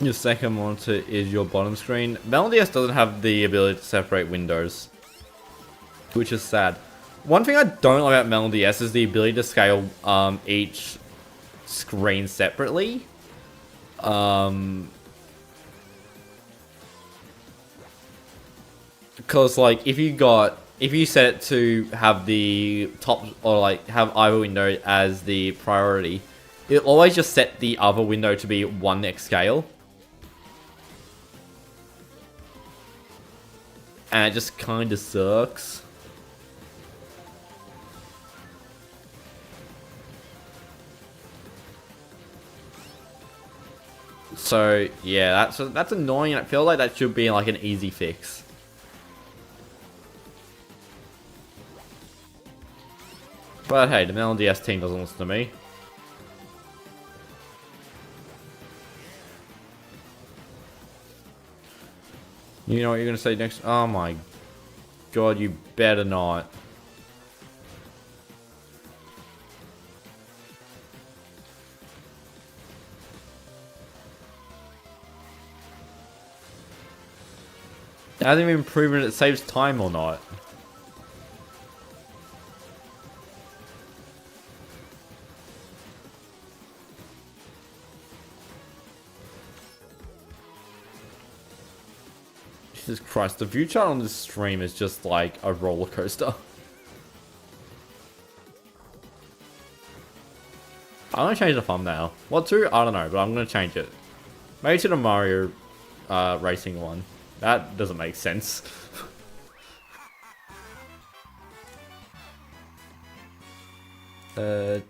Your second monitor is your bottom screen. Melon DS doesn't have the ability to separate windows, which is sad. One thing I don't like about Melon DS is the ability to scale each screen separately. Because Because like if you set it to have the top or like have either window as the priority, it'll always just set the other window to be 1 next scale. And it just kind of sucks. So yeah, that's annoying. I feel like that should be like an easy fix. But hey, the MKDS team doesn't listen to me. You know what you're gonna say next? Oh my god, you better not. It hasn't even proven it saves time or not. Jesus Christ, the view chart on this stream is just like a roller coaster. I'm gonna change the thumbnail. What to? I don't know, but I'm gonna change it. Maybe to the Mario racing one. That doesn't make sense.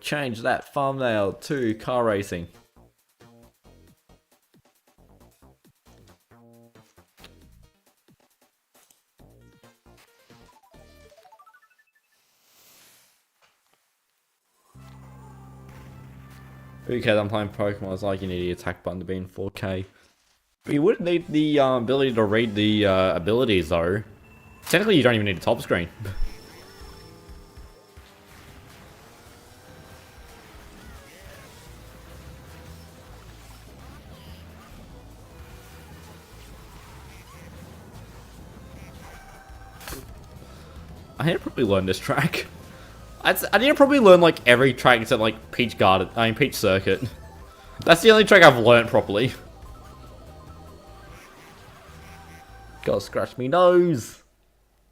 Change that thumbnail to car racing. Who cares? I'm playing Pokemon. It's like you need the attack button to be in 4K. You wouldn't need the ability to read the abilities though. Technically, you don't even need a top screen. I need to probably learn this track. I need to probably learn like every track except like Peach Garden. I mean Peach Circuit. That's the only track I've learned properly. Gotta scratch me nose.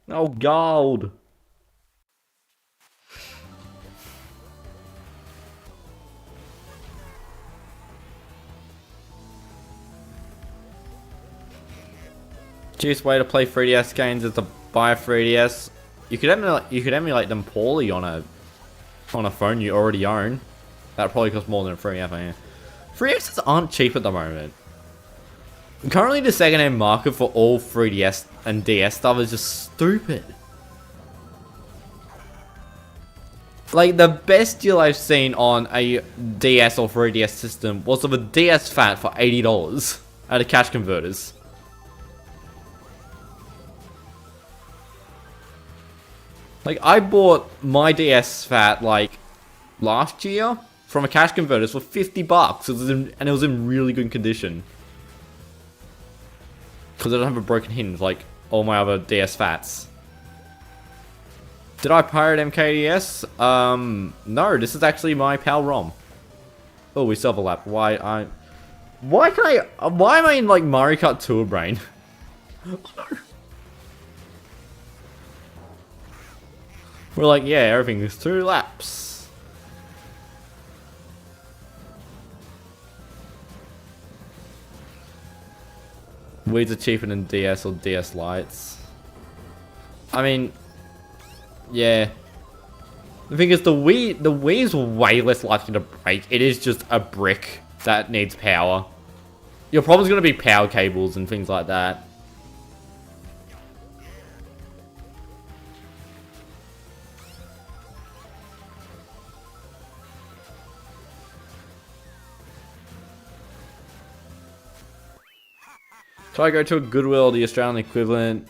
Oh god. Cheapest way to play 3DS games is to buy a 3DS. You could emulate them poorly on a phone you already own. That probably costs more than a 3DS. 3DSs aren't cheap at the moment. Currently, the second-hand market for all 3DS and DS stuff is just stupid. Like, the best deal I've seen on a DS or 3DS system was of a DS Fat for $80 at a cash converters. Like, I bought my DS Fat, like, last year from a cash converters for $50. And it was in really good condition. Because I don't have a broken hinge like all my other DS Fats. Did I pirate MKDS? No, this is actually my PAL ROM. Oh, we still have a lap. Why am I in like Mario Kart Tour brain? Oh, no. We're like, yeah, everything is 2 laps. Weeds are cheaper than DS or DS Lites. I mean, yeah. The thing is, the Wii is way less likely to break. It is just a brick that needs power. Your problem's gonna be power cables and things like that. Try to go to a Goodwill, the Australian equivalent,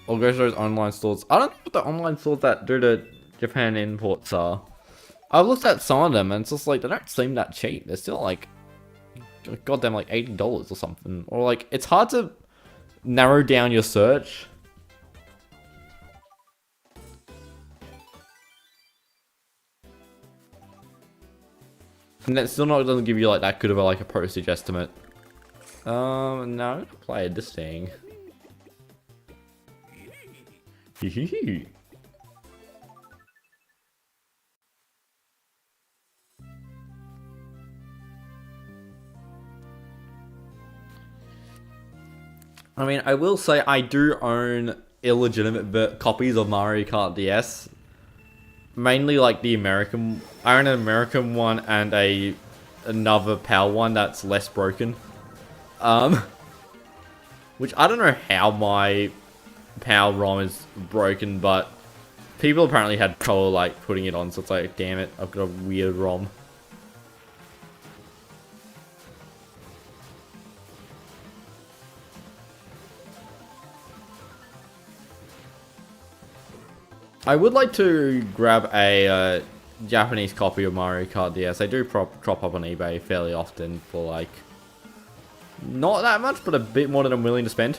or go to those online stores. I don't know what the online stores that do the Japan imports are. I've looked at some of them and it's just like, they don't seem that cheap. They're still like, goddamn like $80 or something. Or like, it's hard to narrow down your search. And that still not doesn't give you like that good of a, like a postage estimate. No, I'm gonna play this thing. I mean, I will say I do own illegitimate copies of Mario Kart DS. Mainly like the American. I own an American one and another PAL one that's less broken. Which I don't know how my PAL ROM is broken, but people apparently had trouble like putting it on, so it's like, damn it, I've got a weird ROM. I would like to grab a Japanese copy of Mario Kart DS. They do crop up on eBay fairly often for like, not that much, but a bit more than I'm willing to spend.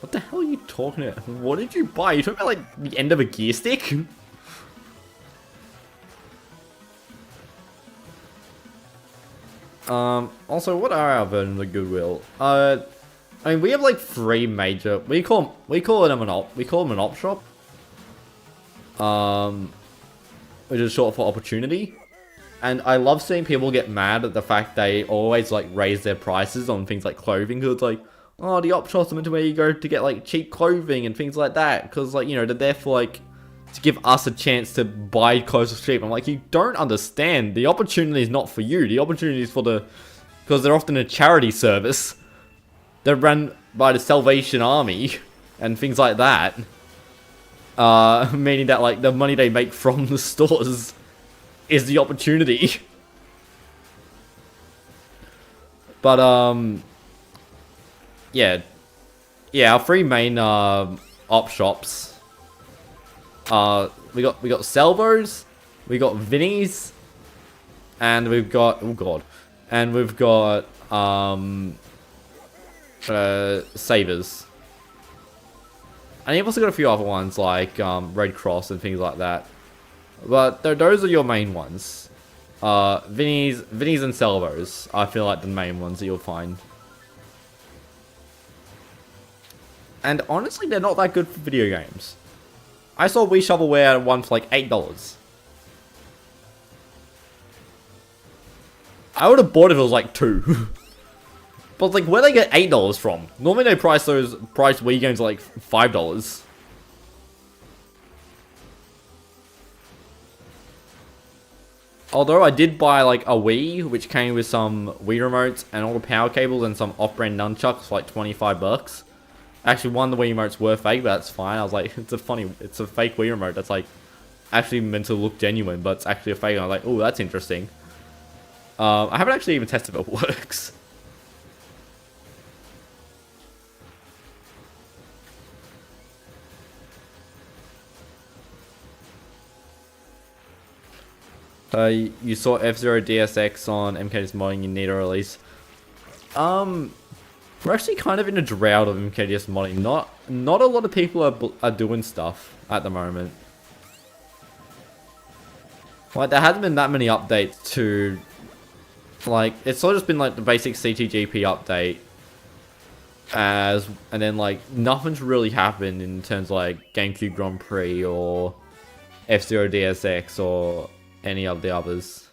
What the hell are you talking about? What did you buy? You talking about like the end of a gear stick? Also, what are our versions of Goodwill? I mean, we have like 3 major. We call them an op shop. Which is short for opportunity. And I love seeing people get mad at the fact they always like raise their prices on things like clothing, because it's like, oh, the op shops are meant to where you go to get like cheap clothing and things like that, because like, you know, they're there for like to give us a chance to buy clothes for cheap. I'm like, you don't understand. The opportunity is not for you. The opportunity is for because they're often a charity service. They're run by the Salvation Army and things like that. Meaning that like the money they make from the stores is the opportunity. But yeah, our 3 main op shops. We got Salvos, we got Vinny's, and we've got Savers. And you've also got a few other ones like Red Cross and things like that. But those are your main ones. Vinny's and Salvos, I feel like the main ones that you'll find. And honestly, they're not that good for video games. I saw Wii Shovelware one for like $8. I would have bought it if it was like $2. But like, where they get $8 from? Normally they price Wii games like $5. Although I did buy like a Wii, which came with some Wii remotes and all the power cables and some off-brand nunchucks for like $25. Actually, one of the Wii remotes were fake, but that's fine. I was like, it's a fake Wii remote that's like actually meant to look genuine, but it's actually a fake. And I was like, oh, that's interesting. I haven't actually even tested if it works. You saw F-Zero DSX on MKDS modding, you need a release. We're actually kind of in a drought of MKDS modding. Not a lot of people are doing stuff at the moment. Like, there hasn't been that many updates to... Like, it's sort of just been like the basic CTGP update. And then like, nothing's really happened in terms of like GameCube Grand Prix or F-Zero DSX or any of the others.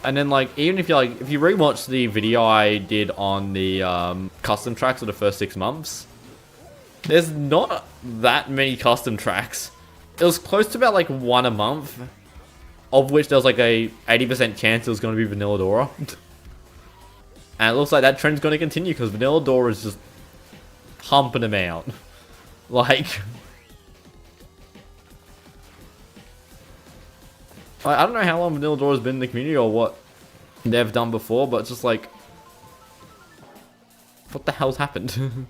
And then like, even if you rewatch the video I did on the custom tracks for the first 6 months, there's not that many custom tracks. It was close to about like 1 a month, of which there was like a 80% chance it was going to be Vanilla Dora. And it looks like that trend's going to continue because Vanilla Dora is just pumping them out. Like, I don't know how long Vanilla Dora's been in the community or what they've done before, but it's just like, what the hell's happened?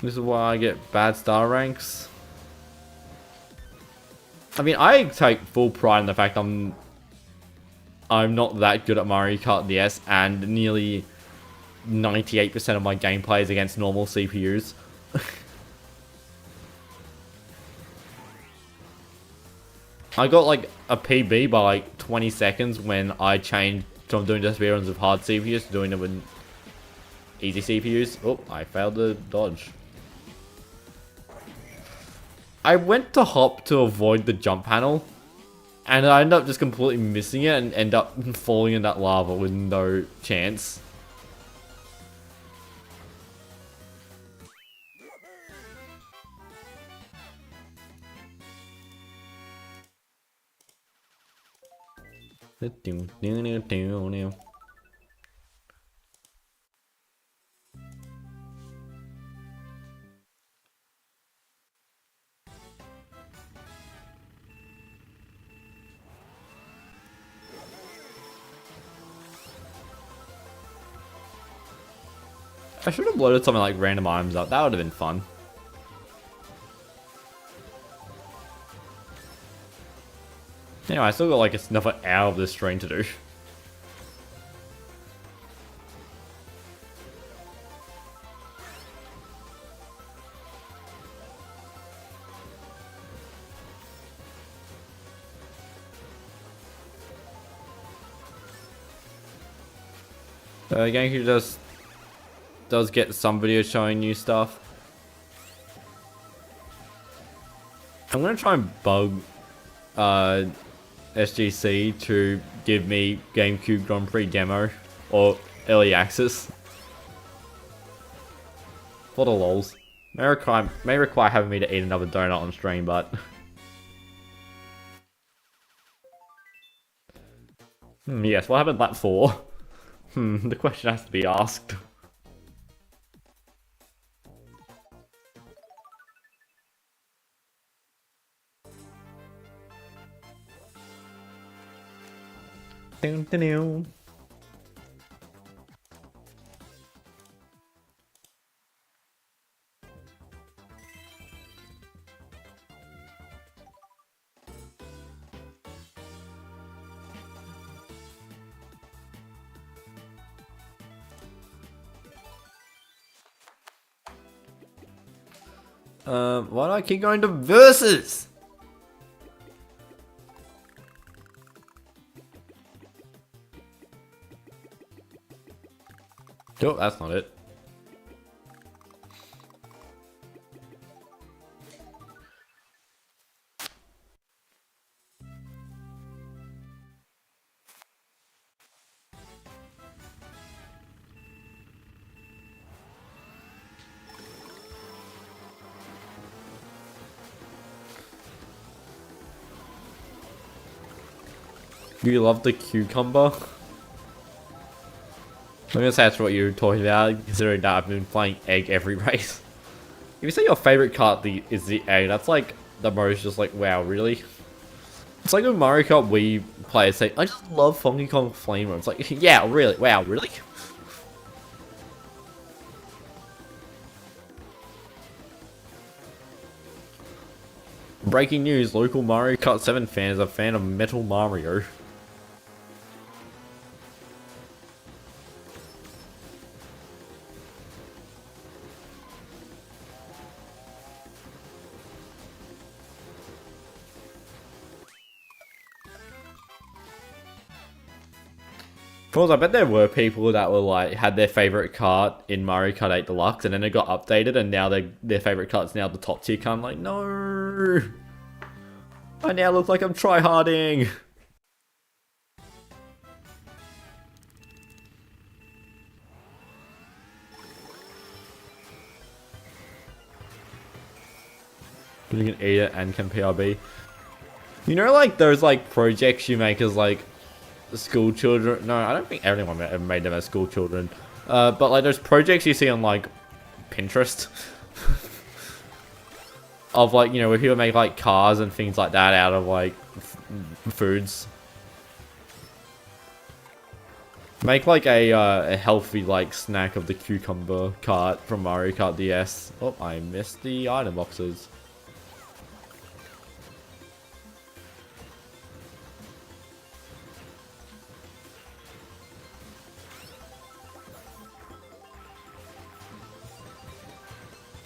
This is why I get bad star ranks. I mean, I take full pride in the fact I'm not that good at Mario Kart DS, and nearly 98% of my gameplay is against normal CPUs. I got like a PB by like 20 seconds when I changed from doing just speedruns with hard CPUs to doing them with easy CPUs. Oh, I failed to dodge. I went to hop to avoid the jump panel, and I ended up just completely missing it and end up falling in that lava with no chance. I should have loaded something like random items up. That would have been fun. Anyway, I still got like another hour of this stream to do. GameCube does get some videos showing new stuff. I'm gonna try and bug SGC to give me GameCube Grand Prix demo or early access. For the lols. May require having me to eat another donut on stream, but yes, what happened that for? The question has to be asked. Dun, dun, dun. Why do I keep going to versus? Oh, that's not it. You love the cucumber? I'm gonna say that's what you're talking about, considering that I've been playing egg every race. If you say your favorite cart is the egg, that's like the most just like, wow, really? It's like when Mario Kart Wii players say, I just love Funky Kong Flamer. It's like, yeah, really? Wow, really? Breaking news, local Mario Kart 7 fan is a fan of Metal Mario. Of course, I bet there were people that were like, had their favorite kart in Mario Kart 8 Deluxe, and then it got updated, and now their favorite kart's now the top tier kart. I'm like, no! I now look like I'm tryharding! You can eat it and can PRB. You know, like those like projects you make as like school children. No, I don't think anyone ever made them as school children. But like those projects you see on like Pinterest of like, you know, where people make like cars and things like that out of like foods. Make like a healthy like snack of the cucumber cart from Mario Kart DS. Oh, I missed the item boxes.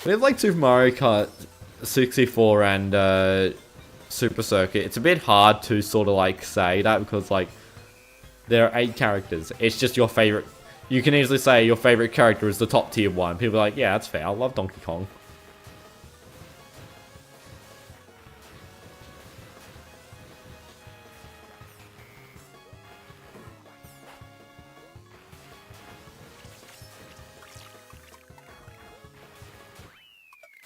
With like Super Mario Kart 64 and Super Circuit, it's a bit hard to sort of like say that because like there are 8 characters. It's just your favorite. You can easily say your favorite character is the top tier one. People are like, yeah, that's fair. I love Donkey Kong.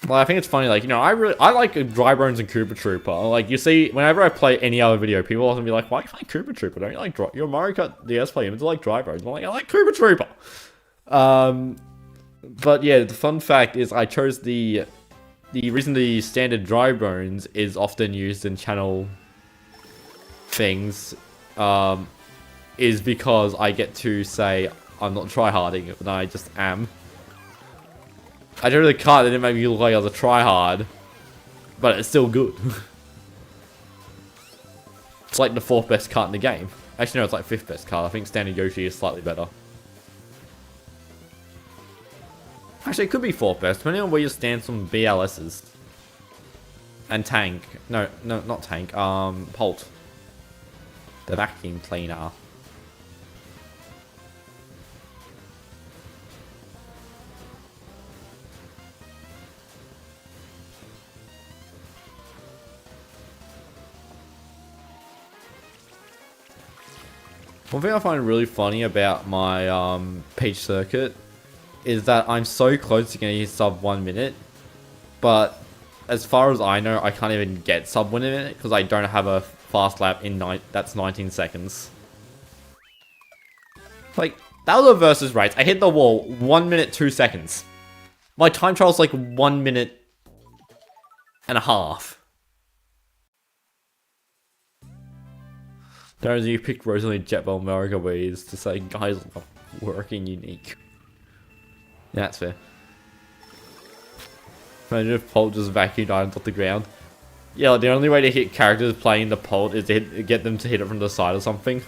Well, I think it's funny, like, you know, I like Dry Bones and Koopa Trooper. Like, you see, whenever I play any other video, people often be like, why do you like Koopa Trooper? Don't you like your Mario Kart DS player? You like Dry Bones. I'm like, I like Koopa Trooper. But yeah, the fun fact is I chose the reason the standard Dry Bones is often used in channel things, is because I get to say I'm not tryharding, and I just am. I don't really Kart, they didn't make me look like I was a tryhard, but it's still good. It's like the 4th best card in the game. Actually, no, it's like 5th best card. I think Standard Yoshi is slightly better. Actually, it could be 4th best, depending on where you stand some BLSs. And Tank. No, not Tank. Holt. The vacuum cleaner. One thing I find really funny about my Peach circuit is that I'm so close to getting sub 1 minute, but as far as I know, I can't even get sub 1 minute because I don't have a fast lap in that's 19 seconds. Like, that was a versus race. I hit the wall 1 minute 2 seconds. My time trial's like 1 minute and a half. Darren, you picked Rosalie Jetbell America ways to say guys love working unique. Yeah, that's fair. Imagine if Polt just vacuumed items off the ground. Yeah, like the only way to hit characters playing the Polt is to get them to hit it from the side or something.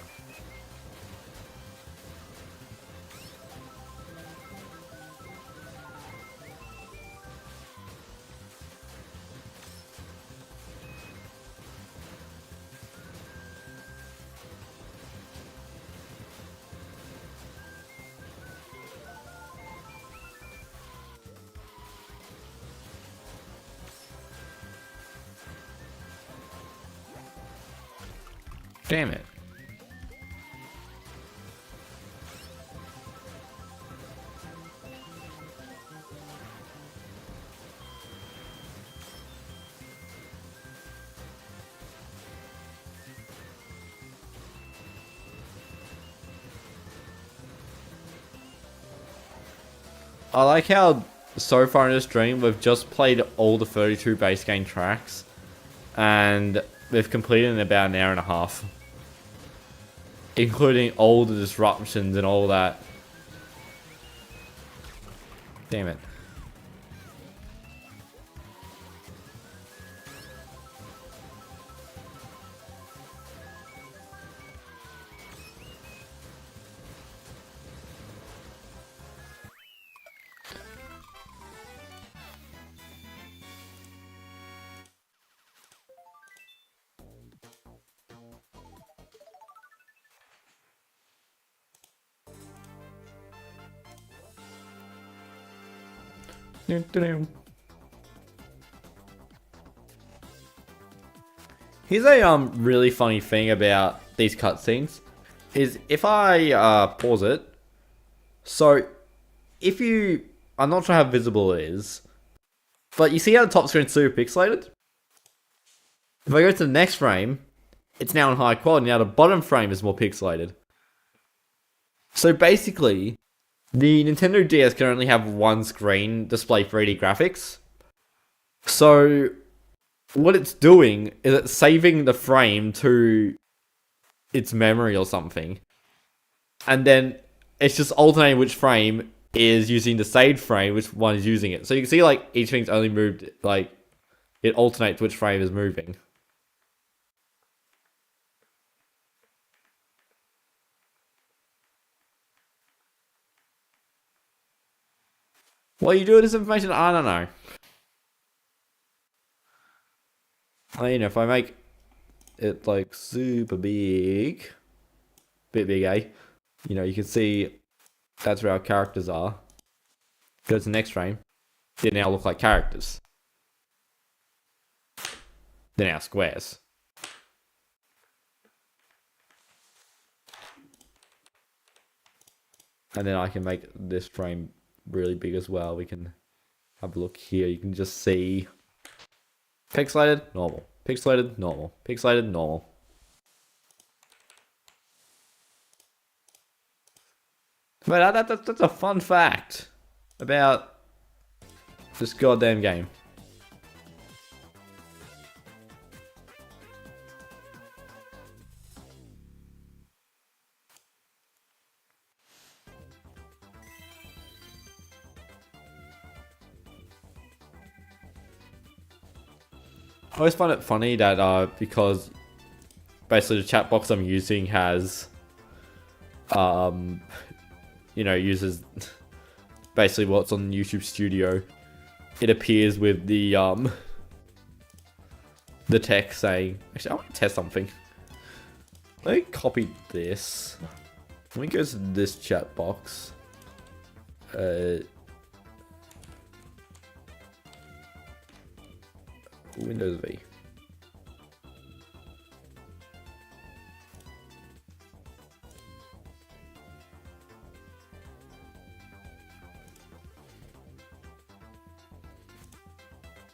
Damn it. I like how so far in this stream we've just played all the 32 base game tracks and we've completed in about an hour and a half. Including all the disruptions and all that. Damn it. Here's a really funny thing about these cutscenes is if I pause it. So if you, I'm not sure how visible it is, but you see how the top screen's super pixelated? If I go to the next frame, it's now in high quality. Now the bottom frame is more pixelated. So basically, the Nintendo DS can only have one screen display 3D graphics. So what it's doing is it's saving the frame to its memory or something. and then it's just alternating which frame is using the saved frame, which one is using it. So you can see like each thing's only moved, like it alternates which frame is moving. What you do with this information, I don't know. You know, if I make it like super big, bit big, eh? You know, you can see that's where our characters are. Go to the next frame. They now look like characters. They're now squares. And then I can make this frame really big as well. We can have a look here. You can just see pixelated, normal. Pixelated, normal. Pixelated, normal. But that's a fun fact about this goddamn game. I always find it funny that because basically the chat box I'm using has you know, uses basically what's on YouTube Studio. It appears with the text saying, actually I want to test something. Let me copy this. Let me go to this chat box. Windows V.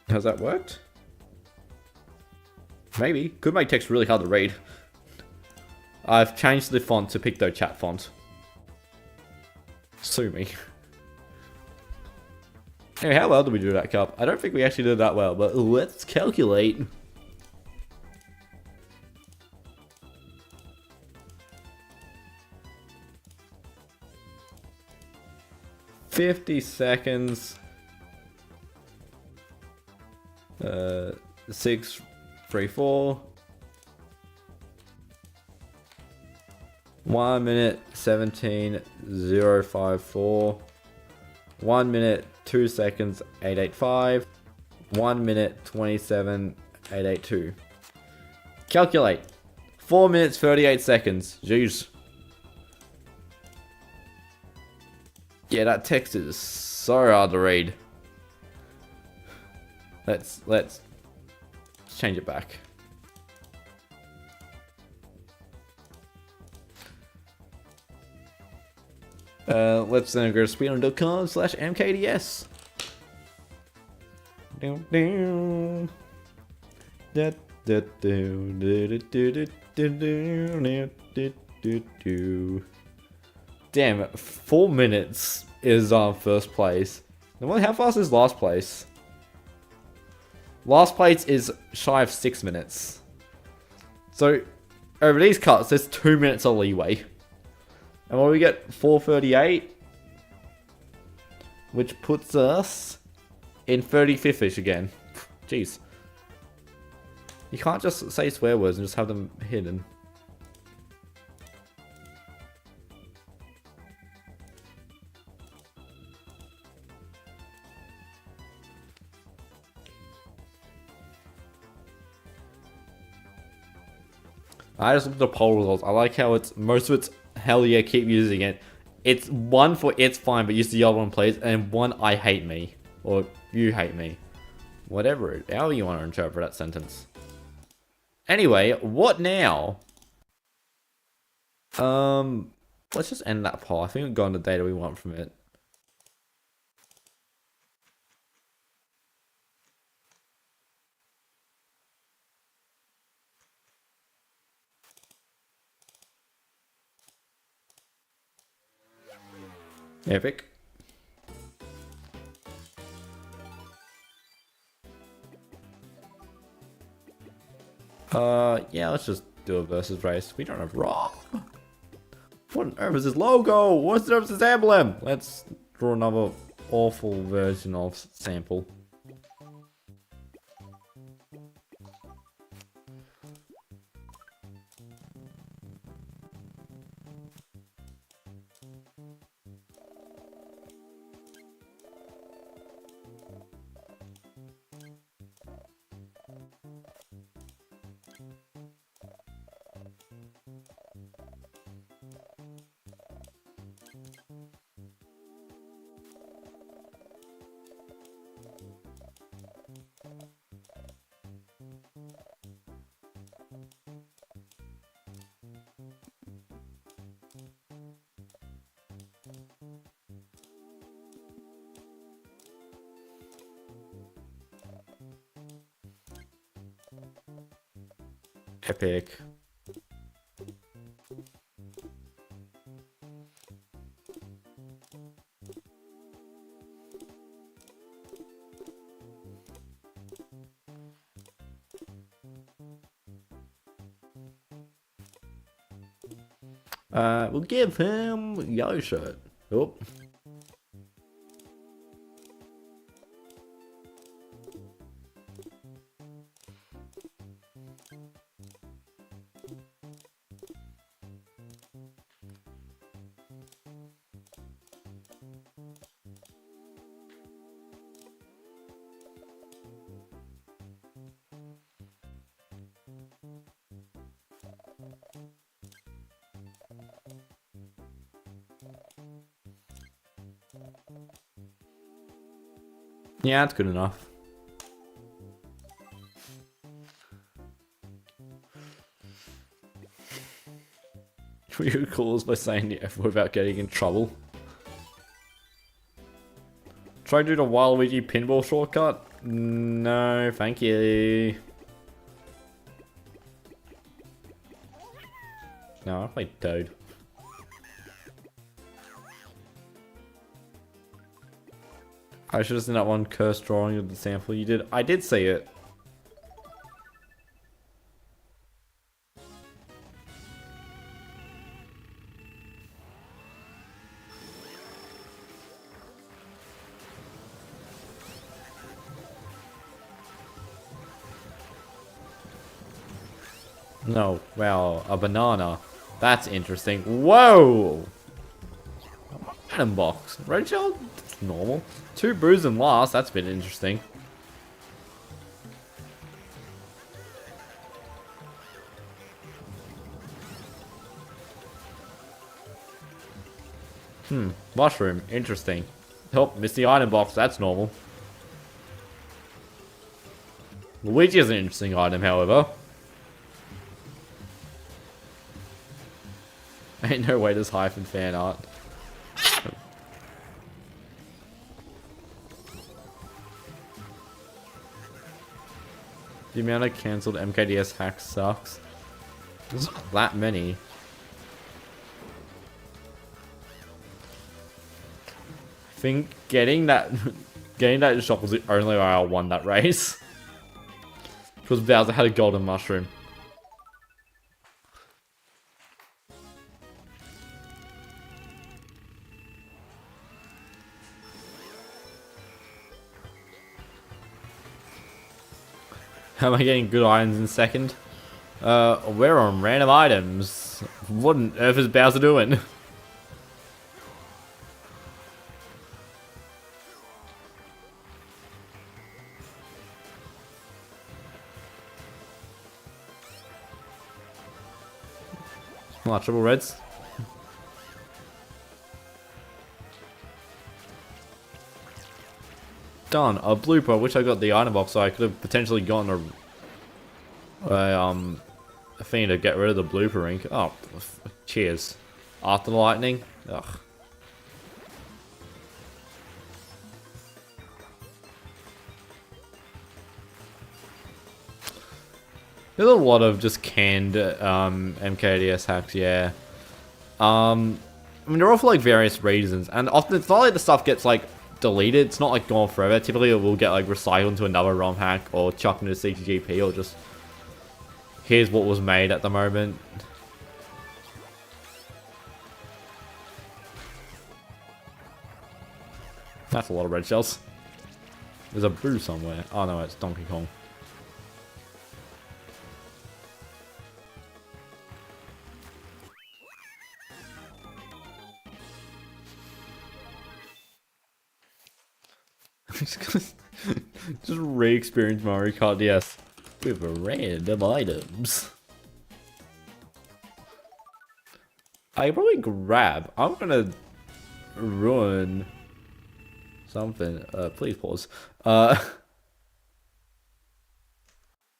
Has that worked? Maybe. Could make text really hard to read. I've changed the font to Picto Chat font. Sue me. Anyway, how well did we do that cup? I don't think we actually did that well, but let's calculate. $50. 634. 1 minute 17,054. 1 minute 2 seconds 885. 1 minute 27,882. Calculate. 4 minutes 38 seconds. Jeez. Yeah, that text is so hard to read. Let's change it back. Let's then go to speedrun.com/MKDS. Damn, 4 minutes is first place. How fast is last place? Last place is shy of 6 minutes. So, over these cuts, there's 2 minutes of leeway. And when we get 438, which puts us in 35th-ish again. Jeez. You can't just say swear words and just have them hidden. I just looked at the poll results. I like how it's most of it's hell yeah, keep using it. It's one for it's fine, but use the other one please, and one I hate me. Or you hate me. Whatever, however you want to interpret that sentence. Anyway, what now? Let's just end that poll. I think we've gotten the data we want from it. Epic. Yeah, let's just do a versus race. We don't have Rob. What on earth is this logo? What's on earth is this emblem? Let's draw another awful version of sample. Epic. We'll give him yellow shirt. Oh. Yeah, that's good enough. We could call us by saying the F word without getting in trouble. Try to do the Waluigi pinball shortcut? No, thank you. No, I played Toad. I should have seen that one cursed drawing of the sample you did. I did see it. No, well, a banana. That's interesting. Whoa! Item box. Red shell? That's normal. 2 brews and last. That's been interesting. Mushroom. Interesting. Oh, missed the item box. That's normal. Luigi is an interesting item, however. Ain't no way there's hyphen fan art. The amount of cancelled MKDS hacks sucks. There's not that many. I think getting that shop was the only way I won that race. Because Bowser had a golden mushroom. How am I getting good items in second? We're on random items. What on earth is Bowser doing? Triple reds. Done. A blooper. I wish I got the item box so I could have potentially gotten a thing to get rid of the blooper ink. Oh, cheers. After the lightning. Ugh. There's a lot of just canned MKDS hacks, yeah. I mean, they're all for like various reasons, and often it's not like the stuff gets like deleted. It's not like gone forever. Typically, it will get like recycled into another ROM hack or chucked into CTGP, or just here's what was made at the moment. That's a lot of red shells. There's a boo somewhere. Oh no, it's Donkey Kong. Just re-experience Mario Kart DS with random items. I probably grab. I'm gonna ruin something. Please pause. I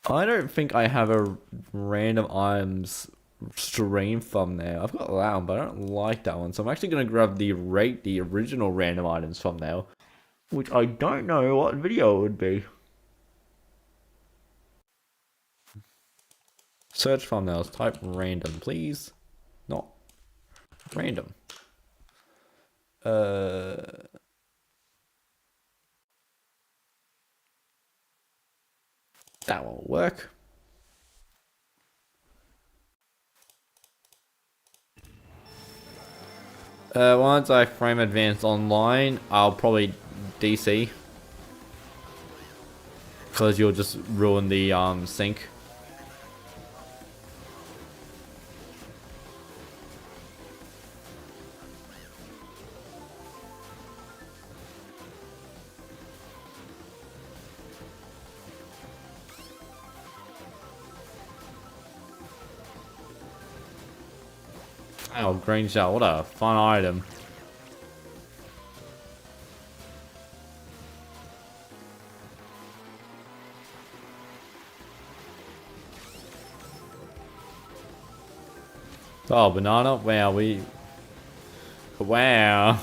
don't think I have a random items stream thumbnail. I've got that one, but I don't like that one. So I'm actually gonna grab the original random items thumbnail, which I don't know what video it would be. Search thumbnails. Type random, please. Not random. That won't work. Once I frame advance online, I'll probably DC. Because you'll just ruin the sync. Oh, green shell, what a fun item. Oh, banana? Wow, wow.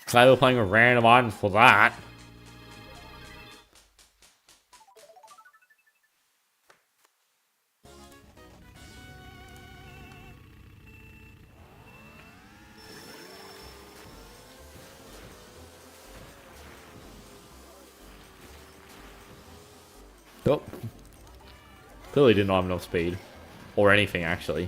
Glad we're playing with random items for that. Oh. Clearly did not have enough speed. Or anything, actually.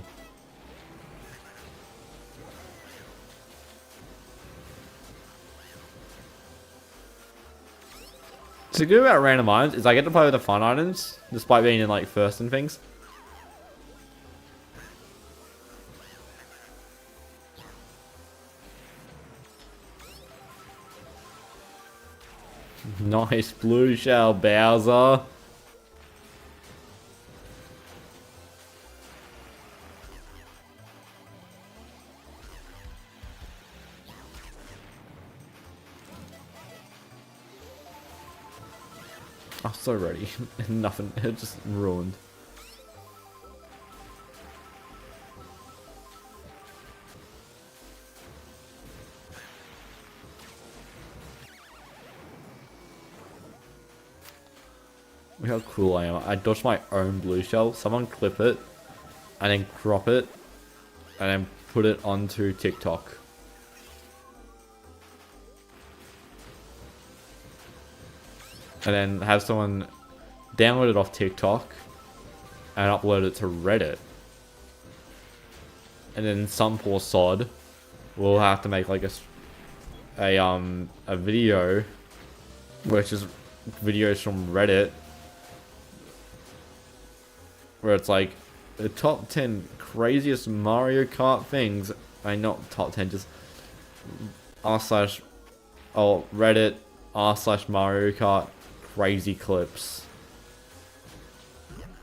So the good about random items is I get to play with the fun items, despite being in like first and things. Nice blue shell, Bowser. I was so ready. Nothing. It just ruined. Look how cool I am. I dodged my own blue shell. Someone clip it, and then crop it, and then put it onto TikTok. And then have someone download it off TikTok and upload it to Reddit. And then some poor sod will have to make like a video, which is videos from Reddit, where it's like the top 10 craziest Mario Kart things. I mean, not top 10, just Reddit r/Mario Kart crazy clips,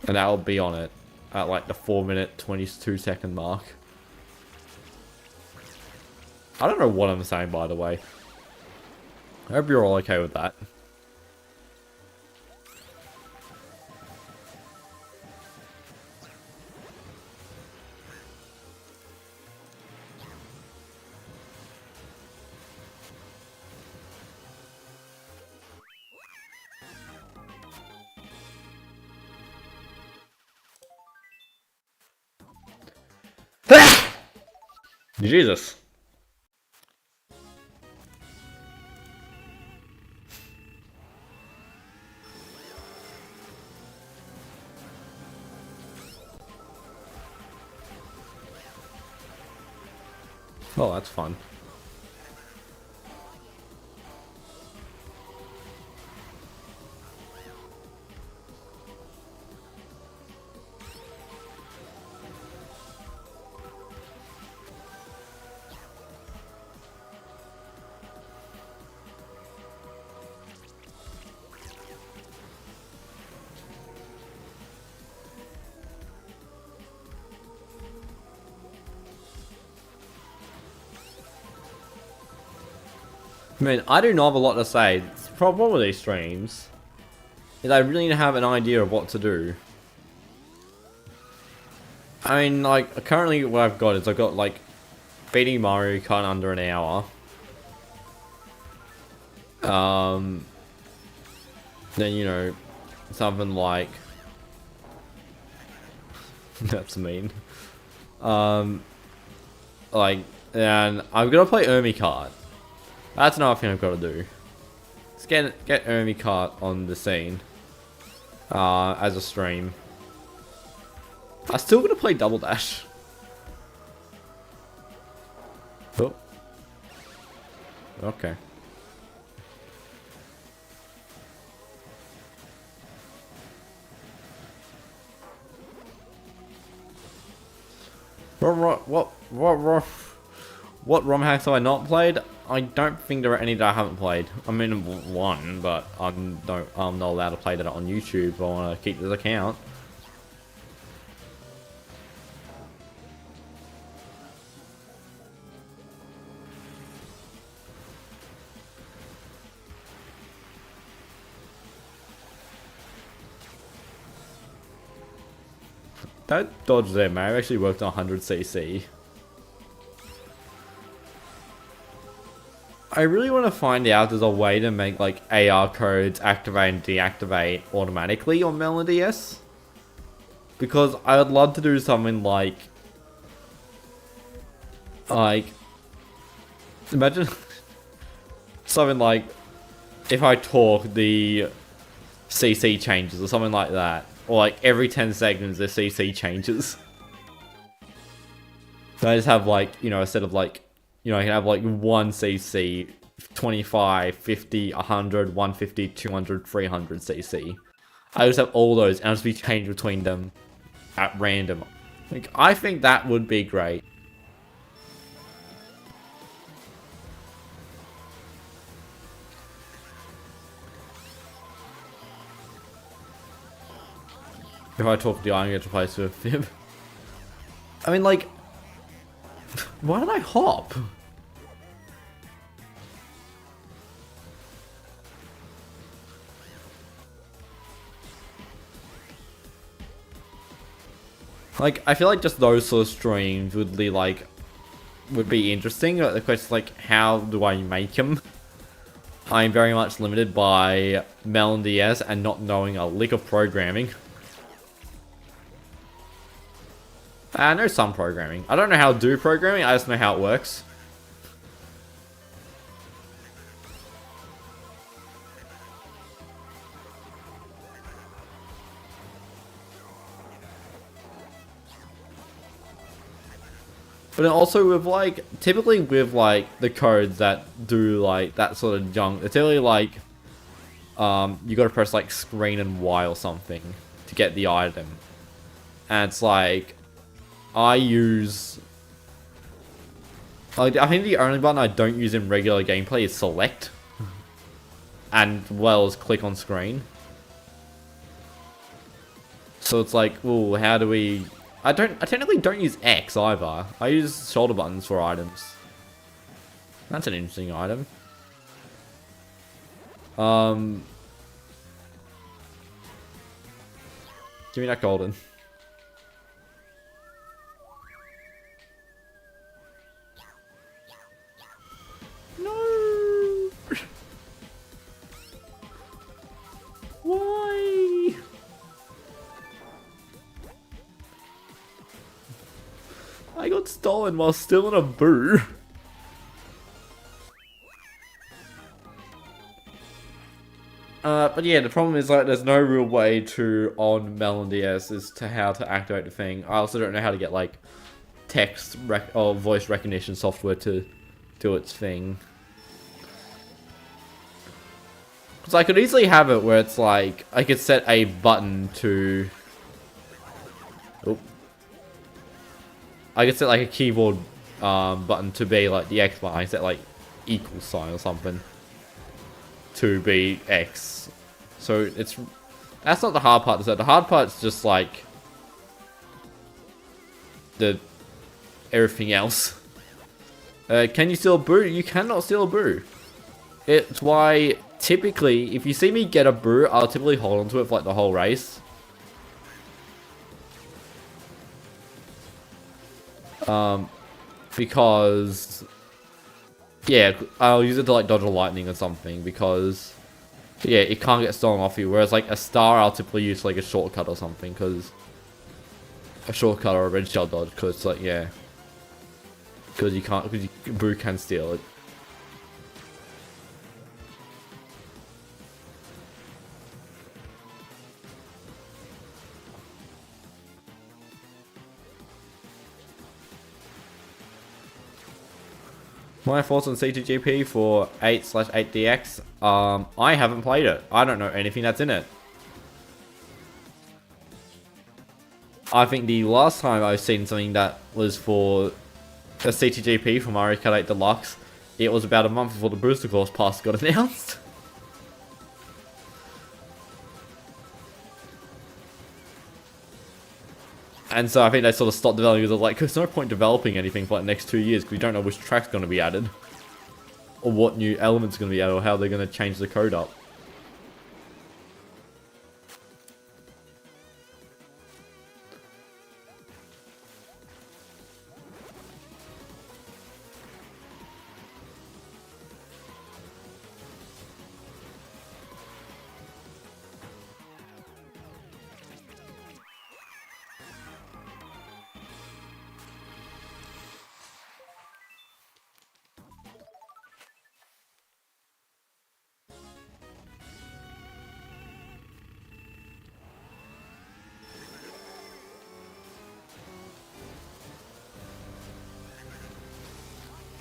and that'll be on it at like the 4-minute 22-second mark. I don't know what I'm saying, by the way. I hope you're all okay with that. Jesus. Oh, that's fun. I mean, I do not have a lot to say. It's the problem with these streams is I really need to have an idea of what to do. I mean, like, currently what I've got is I've got, like, beating Mario Kart in under an hour. Then, you know, something like... That's mean. Like, and I've got to play Kart. That's another thing I've got to do. Let's get Kart on the scene. As a stream. I'm still gonna play Double Dash. Oh. Okay. What ROM hacks have I not played? I don't think there are any that I haven't played. I mean, one, but I'm not allowed to play that on YouTube. I want to keep this account. That dodge there, man. I actually worked on 100cc. I really want to find out if there's a way to make like AR codes activate and deactivate automatically on MKDS. Because I would love to do something like imagine something like if I talk the CC changes or something like that. Or like every 10 seconds the CC changes. So I just have like, you know, instead of like, you know, I can have like 1 CC, 25, 50, 100, 150, 200, 300 CC. I just have all those and I'll just be changed between them at random. Like, I think that would be great. If I talk to the I get to place with him. I mean, like, why did I hop? Like, I feel like just those sort of streams would be like, would be interesting. But the question is like, how do I make them? I'm very much limited by MKDS and not knowing a lick of programming. I know some programming. I don't know how to do programming, I just know how it works. But then also with like, typically with like the codes that do like that sort of junk, it's really like, you gotta press like screen and Y or something to get the item. And it's like, I use... Like, I think the only button I don't use in regular gameplay is select. And well as click on screen. So it's like, ooh, how do we... I technically don't use X either. I use shoulder buttons for items. That's an interesting item. Give me that golden. No! Why? I got stolen while still in a boo. But yeah, the problem is like there's no real way to on MKDS as to how to activate the thing. I also don't know how to get like text or voice recognition software to do its thing. Because I could easily have it where it's like I could set a button to. Oop. I could set like a keyboard button to be like the X button. I set like equal sign or something to be X. So that's not the hard part to set. The hard part's just like everything else. Can you steal a boo? You cannot steal a boo. It's why, typically, if you see me get a brew, I'll typically hold onto it for like the whole race. Because, yeah, I'll use it to like dodge a lightning or something, because, yeah, it can't get stolen off you. Whereas like a star, I'll typically use like a shortcut or something, because a shortcut or a red shell dodge, because like, yeah, because you can't, because brew can steal it. My thoughts on CTGP for 8/8DX. I haven't played it. I don't know anything that's in it. I think the last time I've seen something that was for a CTGP for Mario Kart 8 Deluxe, it was about a month before the Booster Course Pass got announced. And so I think they sort of stopped developing because they're like, there's no point developing anything for like the next 2 years because we don't know which track's going to be added. Or what new elements are going to be added or how they're going to change the code up.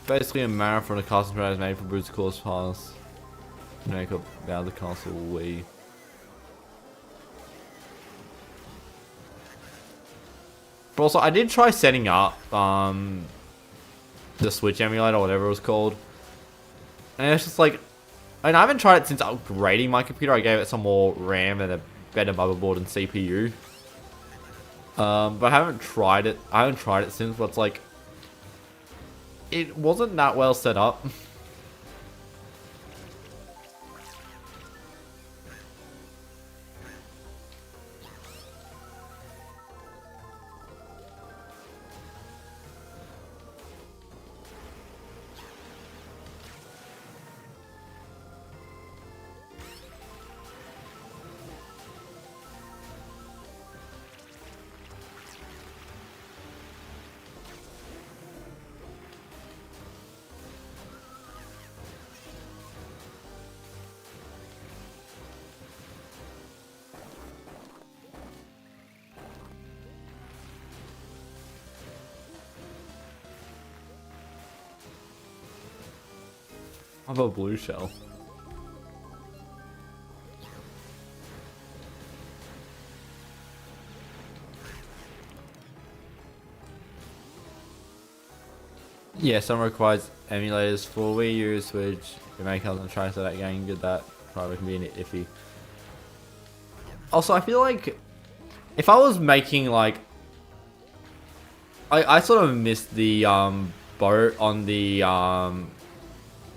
Basically a marathon of custom trailers made for Booster Course Pass. Make up about the castle Wii. But also I did try setting up the Switch emulator or whatever it was called. And it's just like, I haven't tried it since upgrading my computer. I gave it some more RAM and a better motherboard and CPU. But I haven't tried it. I haven't tried it since, but it's like, it wasn't that well set up. I have a blue shell. Yeah, some requires emulators for Wii U, Switch. You make us and try to that game, get that. Probably can be iffy. Also, I feel like if I was making like, I sort of missed the boat on the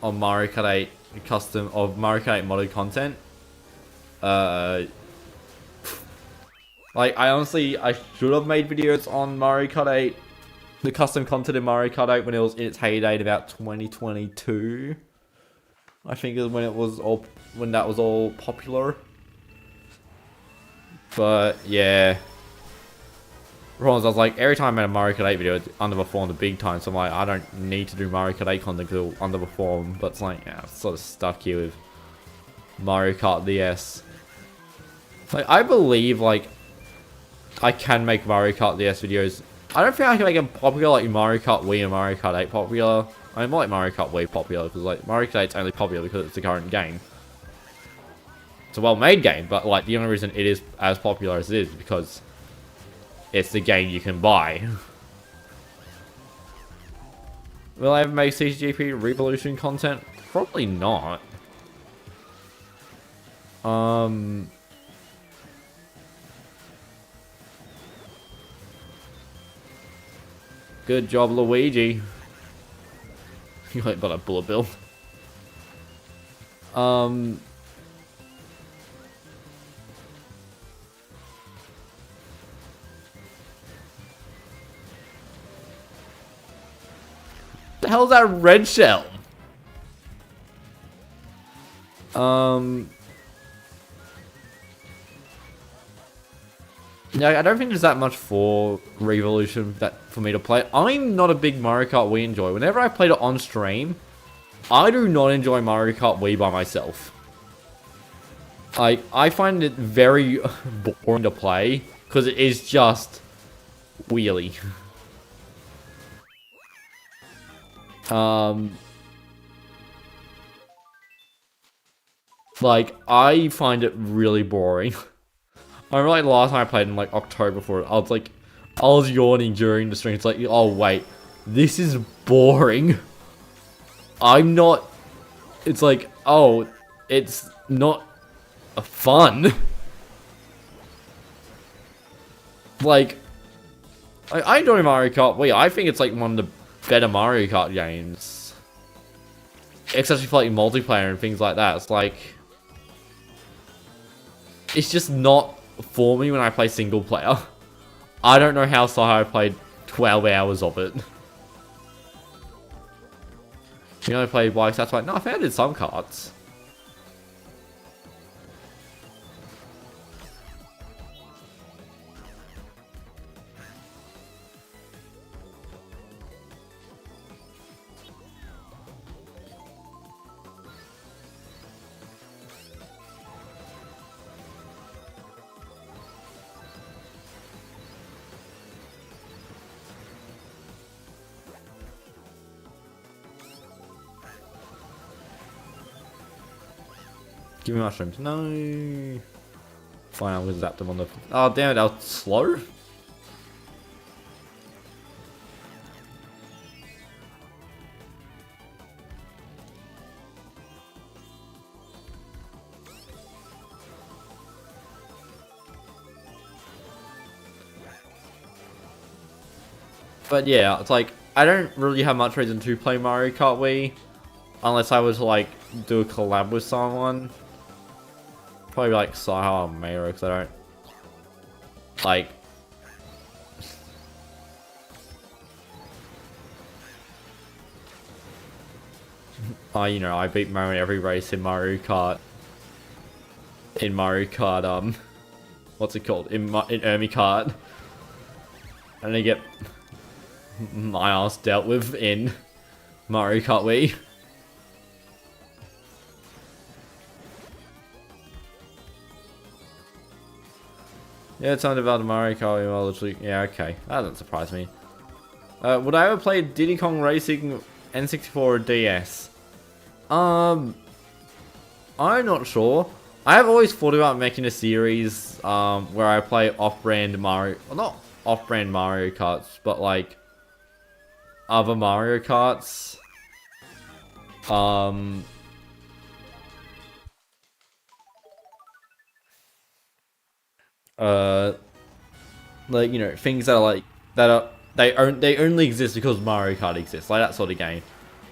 on Mario Kart 8 custom of Mario Kart 8 modded content. Like I should have made videos on Mario Kart 8, the custom content in Mario Kart 8 when it was in its heyday in about 2022. I think is when that was all popular. But yeah. I was like, every time I made a Mario Kart 8 video, it underperformed big time, so I'm like, I don't need to do Mario Kart 8 content because it'll underperform, but it's like, yeah, I'm sort of stuck here with Mario Kart DS. Like, I believe, like, I can make Mario Kart DS videos. I don't think I can make them popular like Mario Kart Wii and Mario Kart 8 popular. I mean, more like Mario Kart Wii popular, because, like, Mario Kart 8's only popular because it's the current game. It's a well-made game, but, like, the only reason it is as popular as it is because it's the game you can buy. Will I ever make CGP Revolution content? Probably not. Good job, Luigi. You like got a bullet bill. The hell's that red shell? Yeah, I don't think there's that much for Revolution for me to play. I'm not a big Mario Kart Wii enjoyer. Whenever I played it on stream, I do not enjoy Mario Kart Wii by myself. I find it very boring to play because it is just wheelie. Like, I find it really boring. I remember like last time I played in like October for it, I was yawning during the stream. It's like, oh wait, this is boring. It's like, oh, it's not fun. Like, I enjoy Mario Kart Wii. I think it's like one of the better Mario Kart games. Especially for like multiplayer and things like that. It's like, it's just not for me when I play single player. I don't know how I played 12 hours of it. You know, I played bikes, that's why. No, I think I did some karts. Give me mushrooms. No. Fine, I'm gonna zap them on the... Oh, damn it, that was slow? But yeah, it's like, I don't really have much reason to play Mario Kart Wii. Unless I was to like, do a collab with someone. Probably like Saha or Mayro, because I don't... Like... you know, I beat Mario in every race in Mario Kart. In Mario Kart, what's it called? In Ermi Kart. And I get my ass dealt with in Mario Kart Wii. Yeah, it's something about the Mario Kart. Well, literally, yeah, okay. That doesn't surprise me. Would I ever play Diddy Kong Racing N64 or DS? I'm not sure. I have always thought about making a series where I play off-brand Mario... Well, not off-brand Mario Karts, but like... other Mario Karts. Like, you know, things that are like, they only exist because Mario Kart exists, like that sort of game.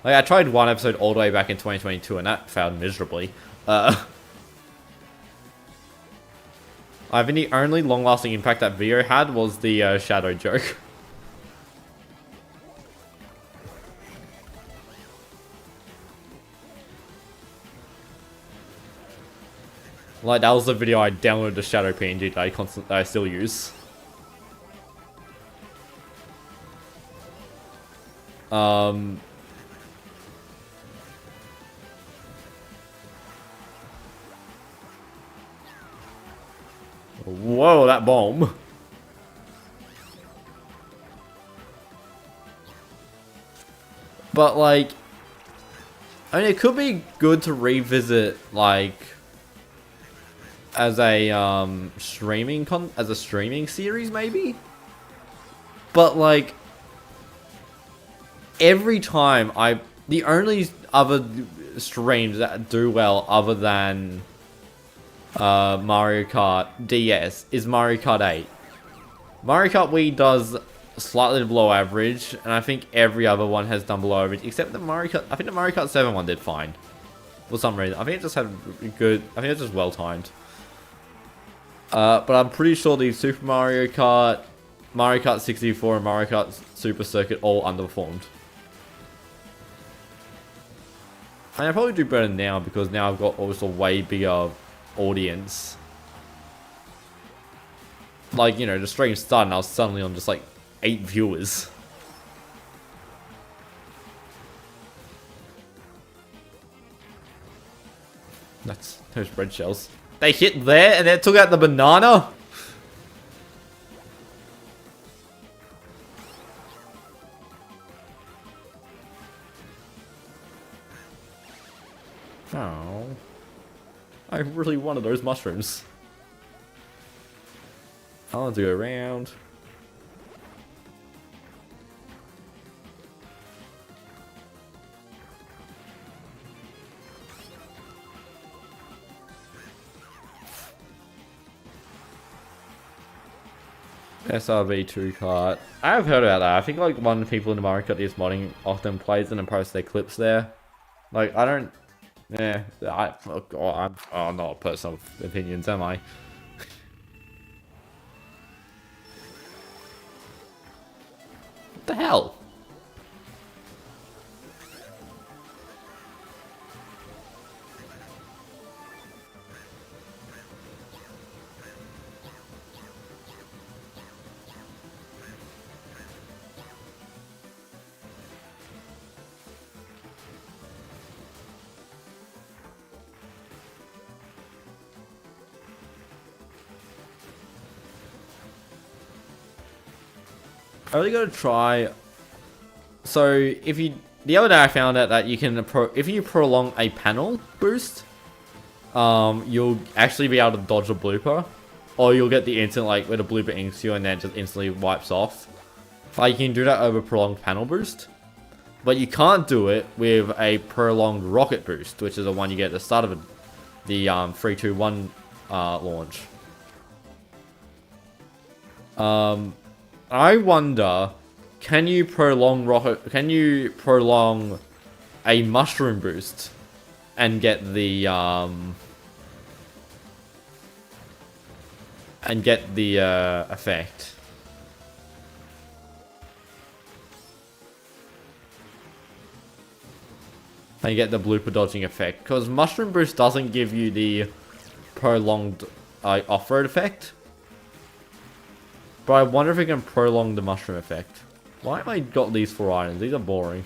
Like, I tried one episode all the way back in 2022 and that failed miserably. I think the only long-lasting impact that video had was the shadow joke. Like, that was the video I downloaded the shadow PNG that I still use. Whoa, that bomb. But like, I mean, it could be good to revisit, like, as a streaming series, maybe. But like, every time the only other streams that do well other than Mario Kart DS is Mario Kart 8. Mario Kart Wii does slightly below average, and I think every other one has done below average, except the Mario Kart. I think the Mario Kart 7 one did fine. For some reason. I think it just had good... I think it's just well timed. But I'm pretty sure the Super Mario Kart, Mario Kart 64, and Mario Kart Super Circuit all underperformed. And I probably do better now because now I've got also a way bigger audience. Like, you know, the stream started and I was suddenly on just like 8 viewers. That's those red shells. They hit there and then took out the banana? Oh. I really wanted those mushrooms. I want to go around. SRV2 Kart. I've heard about that. I think like one of the people in Mario Kart DS modding often plays it and posts their clips there. Like I don't. Yeah, I'm not a person of opinions, am I? What the hell? I really gotta try. So if you, the other day I found out that you can if you prolong a panel boost, you'll actually be able to dodge a blooper, or you'll get the instant like where the blooper inks you and then it just instantly wipes off. Like you can do that over prolonged panel boost, but you can't do it with a prolonged rocket boost, which is the one you get at the start of the 3, 2, 1 launch. I wonder, can you prolong a mushroom boost and get the effect? And get the blooper dodging effect, because mushroom boost doesn't give you the prolonged off-road effect. But I wonder if we can prolong the mushroom effect. Why have I got these 4 items? These are boring.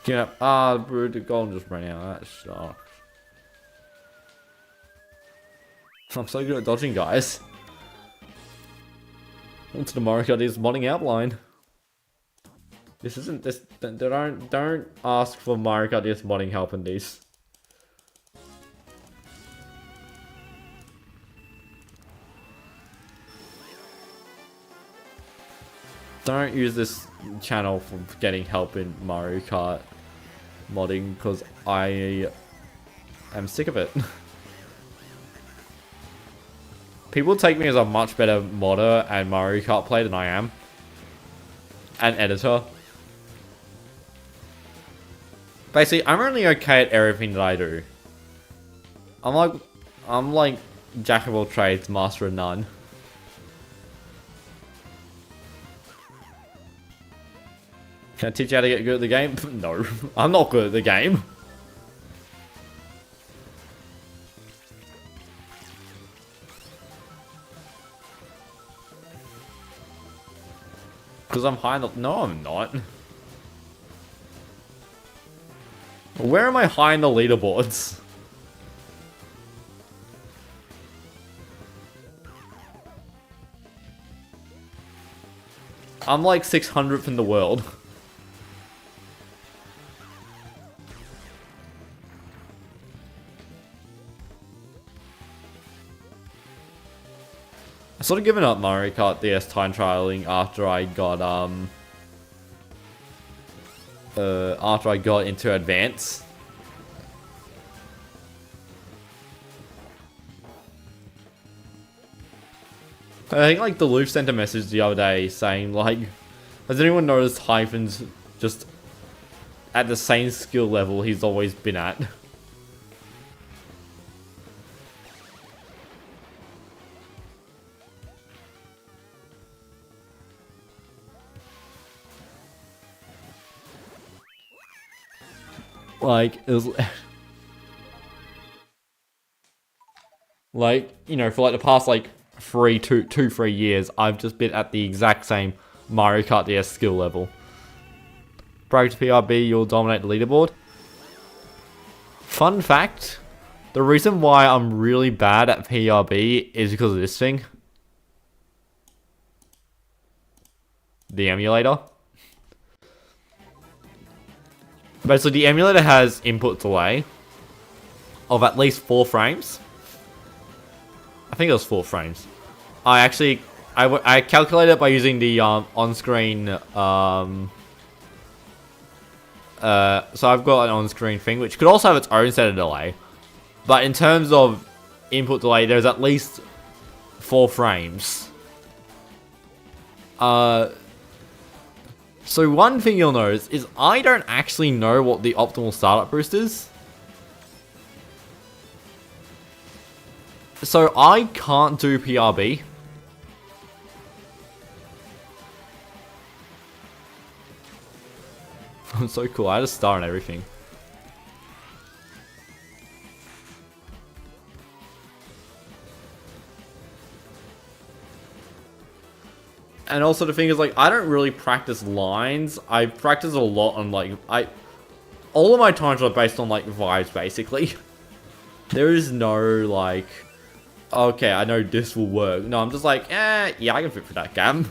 Yeah, bro, the gold just ran out. That sucks. I'm so good at dodging, guys. Onto the Mario Kart is modding outline. This isn't this. Don't ask for Mario Kart DS modding help in these. Don't use this channel for getting help in Mario Kart modding because I am sick of it. People take me as a much better modder and Mario Kart player than I am. And editor. Basically, I'm only okay at everything that I do. I'm like jack of all trades, master of none. Can I teach you how to get good at the game? No, I'm not good at the game. Because I'm high in the... No, I'm not. Where am I high in the leaderboards? I'm like 600th in the world. I sort of given up Mario Kart DS time trialing after I got into Advance. I think like the Loop sent a message the other day saying like, has anyone noticed Hyphen's just at the same skill level he's always been at? Like, it was... like, you know, for like the past like 3 years, I've just been at the exact same Mario Kart DS skill level. Break to PRB, you'll dominate the leaderboard. Fun fact, the reason why I'm really bad at PRB is because of this thing. The emulator. Basically, the emulator has input delay of at least 4 frames. I think it was 4 frames. I calculated it by using the on-screen. So I've got an on-screen thing, which could also have its own set of delay. But in terms of input delay, there's at least 4 frames. So one thing you'll notice is I don't actually know what the optimal startup boost is. So I can't do PRB. I'm so cool, I had a star and everything. And also the thing is, like, I don't really practice lines. I practice a lot on, like, all of my times are based on, like, vibes, basically. There is no, like, okay, I know this will work. No, I'm just like, yeah, I can fit for that gap.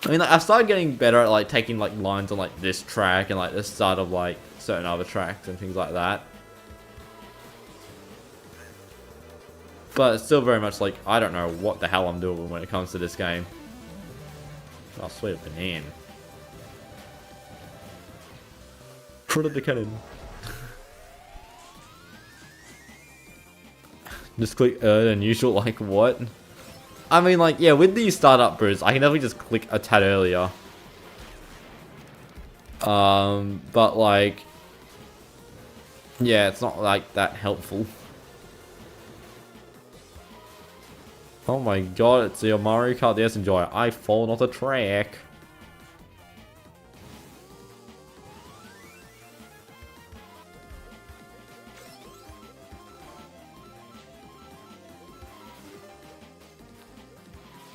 I mean, like, I've started getting better at, like, taking, like, lines on, like, this track and, like, the start of, like, certain other tracks and things like that. But it's still very much, like, I don't know what the hell I'm doing when it comes to this game. Oh, sweet banana. Front of the cannon. Just click unusual, like what? I mean, like, yeah, with these startup boosts, I can definitely just click a tad earlier. But like, yeah, it's not like that helpful. Oh my god, it's the Mario Kart DS Enjoyer. I've fallen off the track.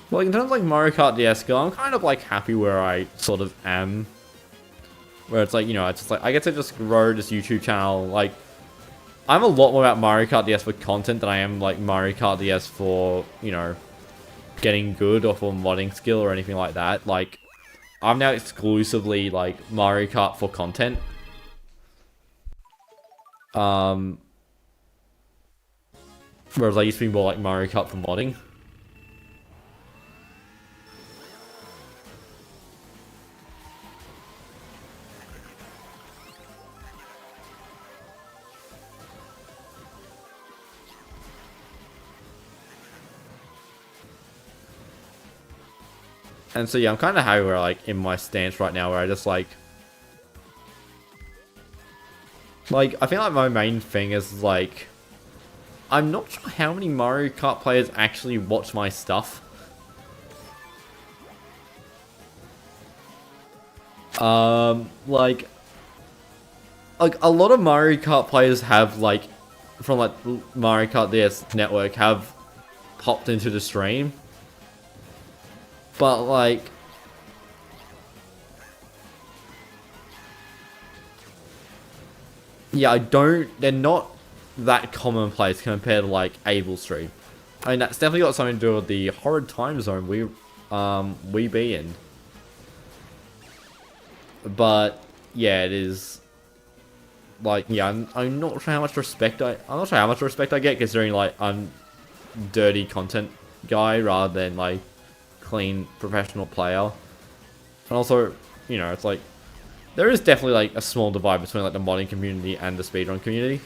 Well, in terms of like Mario Kart DS go, I'm kind of like happy where I sort of am. Where it's like, you know, it's just like, I get to just grow this YouTube channel. Like, I'm a lot more about Mario Kart DS for content than I am like Mario Kart DS for, you know, getting good or for modding skill or anything like that. Like, I'm now exclusively like Mario Kart for content. Whereas I used to be more like Mario Kart for modding. And so yeah, I'm kind of happy where like in my stance right now, where I just like I feel like my main thing is like, I'm not sure how many Mario Kart players actually watch my stuff. Like a lot of Mario Kart players have like, from like Mario Kart DS network, have popped into the stream. But like, yeah, they're not that commonplace compared to like Able Stream. I mean, that's definitely got something to do with the horrid time zone we be in. But yeah, it is like, yeah, I'm not sure how much respect I'm not sure how much respect I get, considering like I'm dirty content guy rather than like clean professional player. And also, you know, it's like there is definitely like a small divide between like the modding community and the speedrun community.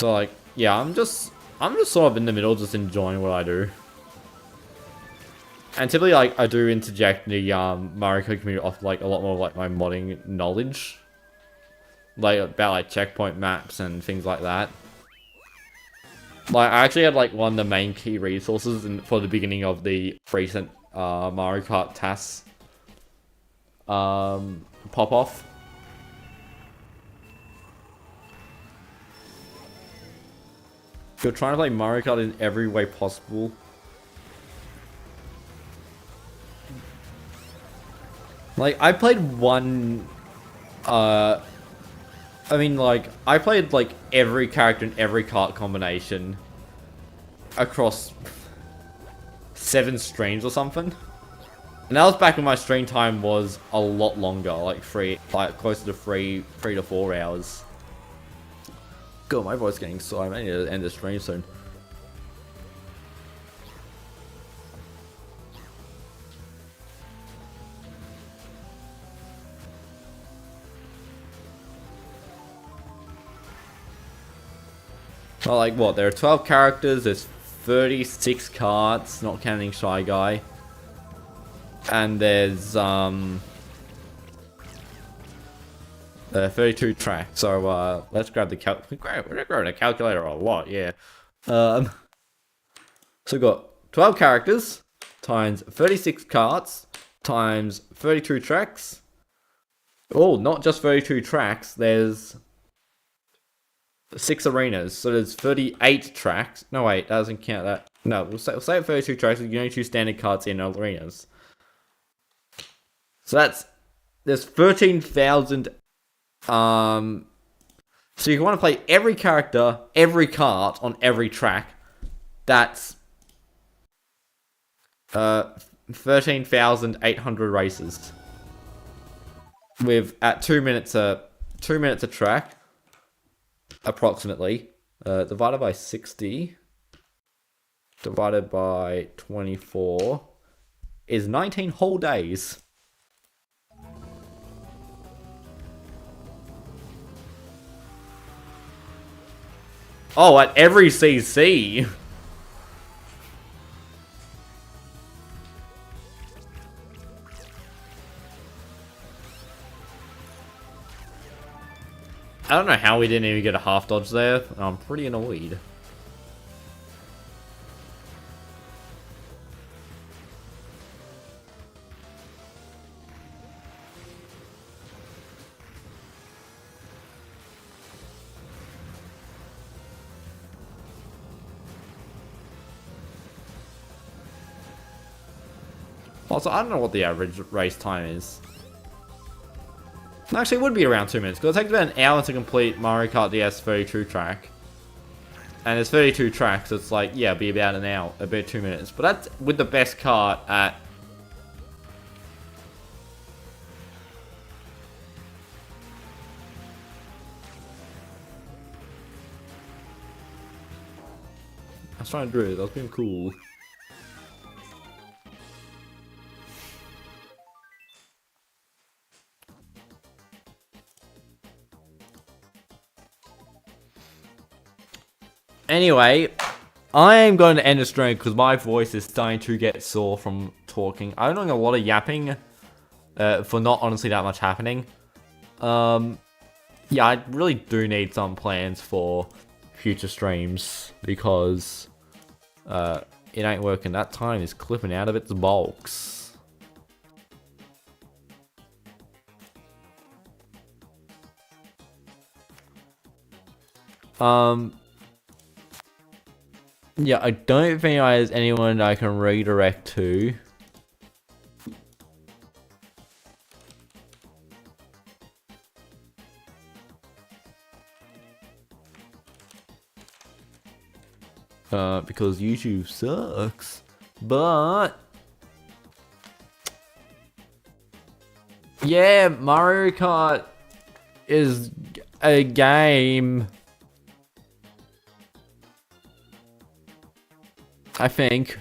So like, yeah, I'm just sort of in the middle, just enjoying what I do. And typically, like, I do interject the Mario Kart community off like a lot more of, like, my modding knowledge, like about like checkpoint maps and things like that. Like, I actually had like one of the main key resources for the beginning of the recent Mario Kart TAS pop off. You're trying to play Mario Kart in every way possible. Like, I played one, I mean, like, I played, like, every character in every kart combination across 7 streams or something. And that was back when my stream time was a lot longer, like, closer to 3 to 4 hours. God, my voice is getting so, I need to end the stream soon. Well, like, what? There are 12 characters, there's 36 carts, not counting Shy Guy. And there's, 32 tracks. So, let's grab the we're grabbing a calculator a lot, yeah. So we've got 12 characters, times 36 carts, times 32 tracks. Oh, not just 32 tracks, there's 6 arenas, so there's 38 tracks. No, wait, that doesn't count that. No, we'll say 32 tracks, you can only choose standard carts in arenas. So there's 13,000, so you want to play every character, every kart on every track. That's 13,800 races. With at 2 minutes a track. Approximately, divided by 60, divided by 24, is 19 whole days. Oh, at every CC! I don't know how we didn't even get a half dodge there. I'm pretty annoyed. Also, I don't know what the average race time is. Actually, it would be around 2 minutes, because it takes about an hour to complete Mario Kart DS 32 track. And there's 32 tracks, so it's like, yeah, it'd be about an hour, about 2 minutes. But that's with the best kart at... I was trying to do it, that was being cool. Anyway, I am going to end the stream because my voice is starting to get sore from talking. I'm doing a lot of yapping for not honestly that much happening. Yeah, I really do need some plans for future streams because it ain't working. That time is clipping out of its bulks. Yeah, I don't think there's anyone I can redirect to. Because YouTube sucks. But... yeah, Mario Kart is a game... I think.